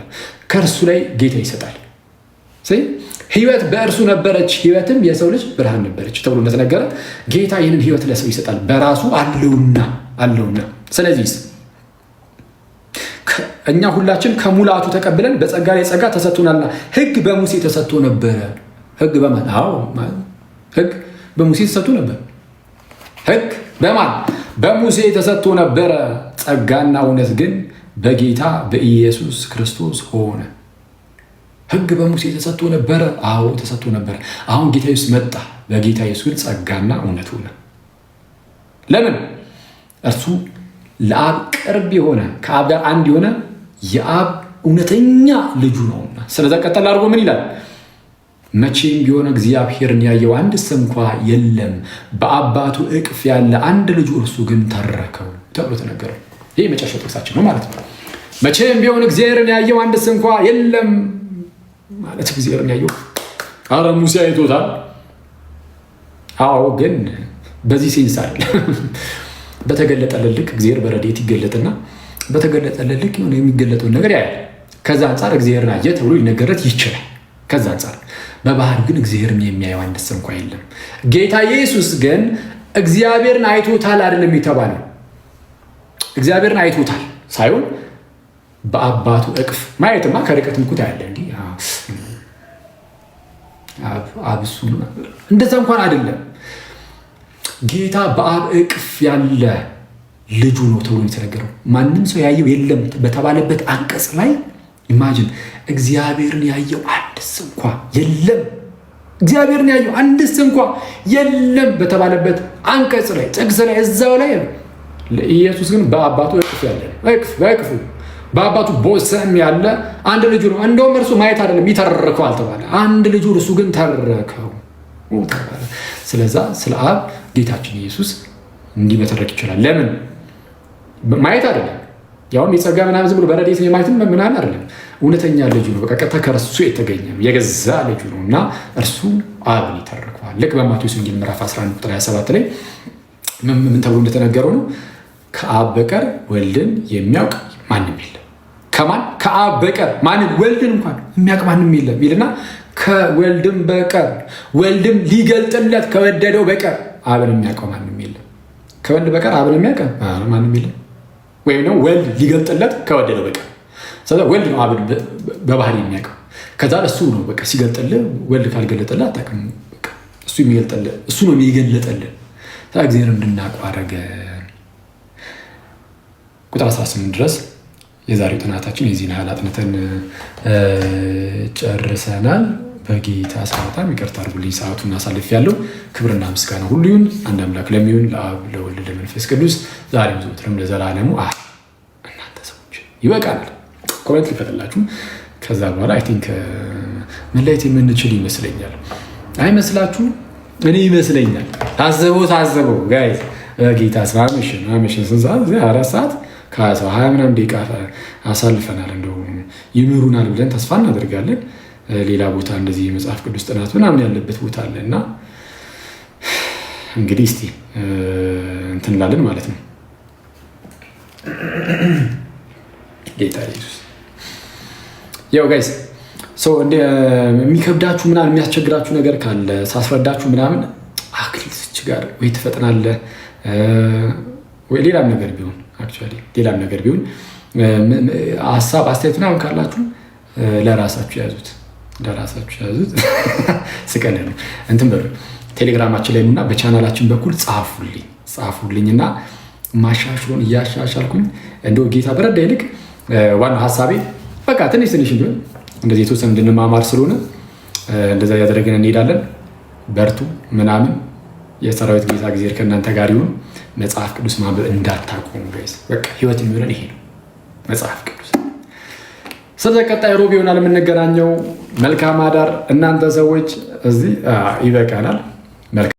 ከእርሱ ላይ ጌታ ይሰጣል። ሕይወት በእርሱ ነበረች፣ ሕይወትም የሰው ልጅ ብርሃን ነበረች ተብሎ እንደተነገረ ጌታ ይህንን ሕይወት ለሰው ይሰጣል። በራሱ አለውና ስለዚህ እኛ ሁላችን ከሙላቱ ተቀብለን በጸጋ ላይ ጸጋ ተሰጥቶናልና። ሕግ በሙሴ ተሰጥቶ ነበረ። ሕግ በማን? ሕግ በሙሴ ተሰጥቶ ነበር። ሕግ በማን? በሙሴ ተሰጥቶ ነበረ። ጸጋና እውነት ግን በጌታ በኢየሱስ ክርስቶስ ሆነ። ሕግ በሙሴ ተሰጥቶ ነበረ። ተሰጥቶ ነበረ። አሁን ጌታ ኢየሱስ መጣ። በጌታ ኢየሱስ ግን ጸጋና እውነት ሆነ። ለምን? እርሱ ለአብ ቅርብ የሆነ ከአብ ጋር አንድ የሆነ የአብ እውነተኛ ልጁ ነውና። ስለዛ ቀጠል አድርጎ ምን ይላል? መቼም ቢሆን እግዚአብሔርን ያየው አንድስ እንኳ የለም፣ በአባቱ እቅፍ ያለ አንድ ልጁ እርሱ ግን ተረከው ተብሎ ተነገረው። ይህ የመጨረሻው ጥቅሳችን ነው ማለት ነው። መቼም ቢሆን እግዚአብሔርን ያየው አንድስ እንኳ የለም ማለት እግዚአብሔርን ያየው ሙሴ አይቶታል። ግን በዚህ ሴንስ አይደለም። በተገለጠለት ልክ እግዚአብሔር በረድኤት ይገለጥና በተገለጠለት ልክ የሚገለጠውን ነገር ያያል። ከዛ አንጻር እግዚአብሔርን አየ ተብሎ ሊነገረት ይችላል። ከዛ አንጻር በባህር ግን እግዚአብሔርን የሚያየው አንድስ እንኳ የለም። ጌታ ኢየሱስ ግን እግዚአብሔርን አይቶታል አይደለም የተባለው። እግዚአብሔርን አይቶታል ሳይሆን በአባቱ እቅፍ ማየትማ ከርቀት ምኩት ያለ እንዲህ አብሱ እንደዛ እንኳን አይደለም። ጌታ በአብ እቅፍ ያለ ልጁ ነው ተብሎ የተነገረው። ማንም ሰው ያየው የለም በተባለበት አንቀጽ ላይ ኢማጂን እግዚአብሔርን ያየው አንድስ እንኳ የለም፣ እግዚአብሔርን ያየው አንድስ እንኳ የለም በተባለበት አንቀጽ ላይ ጥቅስ ላይ እዛው ላይ ኢየሱስ ግን በአባቱ እቅፍ ያለ በእቅፉ በአባቱ ቦሰም ያለ አንድ ልጁ ነው። እንደውም እርሱ ማየት አይደለም ይተረከው አልተባለ። አንድ ልጁ እርሱ ግን ተረከው ተባለ። ስለዛ ስለ አብ ጌታችን ኢየሱስ እንዲህ መተረክ ይችላል። ለምን? ማየት አይደለም፣ ያውም የጸጋ ምናምን ዝም ብሎ በረድኤት የማየትም ምናምን አይደለም። እውነተኛ ልጁ ነው። በቀጥታ ከእርሱ የተገኘ የገዛ ልጁ ነው እና እርሱ አብን ይተርከዋል። ልክ በማቴዎስ ወንጌል ምዕራፍ 11 ቁጥር 27 ላይ ምን ተብሎ እንደተነገረው ነው? ከአብ በቀር ወልድን የሚያውቅ ማንም የለም። ከማን? ከአብ በቀር ማንም ወልድን እንኳን የሚያውቅ ማንም የለም ይልና ከወልድም በቀር ወልድም ሊገልጥለት ከወደደው በቀር አብን የሚያውቀው ማንም የለም። ከወልድ በቀር አብን የሚያውቀው ማንም የለም። ወይም ነው ወልድ ሊገልጥለት ከወደደው በቀር። ስለዚህ ወልድ ነው አብን በባህሪ የሚያውቀው። ከዛ እሱ ነው በቃ ሲገልጥልህ፣ ወልድ ካልገለጠልህ አታውቅም። እሱ የሚገልጥልህ እሱ ነው የሚገለጥልህ። እግዚአብሔር እንድናውቅ አደረገን። ቁጥር 18 ድረስ የዛሬው ጥናታችን የዚህን ያህል አጥንተን ጨርሰናል። በጌታ ስራ በጣም ይቅርታ አድርጉልኝ። ሰዓቱን አሳልፍ ያለው ክብርና ምስጋና ሁሉ ይሁን አንድ አምላክ ለሚሆን ለአብ ለወልድ ለመንፈስ ቅዱስ ዛሬም ዘወትርም ለዘላለሙ። እናንተ ሰዎች ይበቃናል። ኮሜንት ሊፈጥላችሁ ከዛ በኋላ አይ ቲንክ መለየት የምንችል ይመስለኛል። አይመስላችሁም? እኔ ይመስለኛል። ታዘበው ጋይዝ ጌታ ስራ አመሸን ስንት ሰዓት? 4 ሰዓት ከ20 ምናምን ደቂቃ አሳልፈናል። እንደው ይምሩናል ብለን ተስፋ እናደርጋለን። ሌላ ቦታ እንደዚህ የመጽሐፍ ቅዱስ ጥናት ምናምን ያለበት ቦታ አለ እና እንግዲህ እስቲ እንትን እንላለን ማለት ነው። ጌታ ኢየሱስ ያው ጋይስ የሚከብዳችሁ ምናምን የሚያስቸግራችሁ ነገር ካለ ሳስረዳችሁ ምናምን አክሊልች ጋር ወይ ትፈጥናለህ ወይ ሌላም ነገር ቢሆን ሌላም ነገር ቢሆን ሀሳብ አስተያየት ምናምን ካላችሁ ለራሳችሁ ያዙት። ስቀን ነው እንትን በሉ ቴሌግራማችን ላይ እና በቻናላችን በኩል ጻፉልኝ እና ማሻሽሎን እያሻሻልኩኝ እንደው ጌታ በረዳ ይልቅ ዋናው ሀሳቤ በቃ ትንሽ ቢሆን እንደዚህ የተወሰነ እንድንማማር ስለሆነ እንደዛ ያደረግን እንሄዳለን። በርቱ ምናምን የሰራዊት ጌታ ጊዜ ከእናንተ ጋር ይሁን። መጽሐፍ ቅዱስ ማንበብ እንዳታቆሙ ጋይስ። በቃ ህይወት የሚሆነን ይሄ ነው መጽሐፍ ቅዱስ። ስለዚህ ቀጣይ ሮብ ይሆናል የምንገናኘው። መልካም አዳር እናንተ ሰዎች። እዚህ ይበቃናል።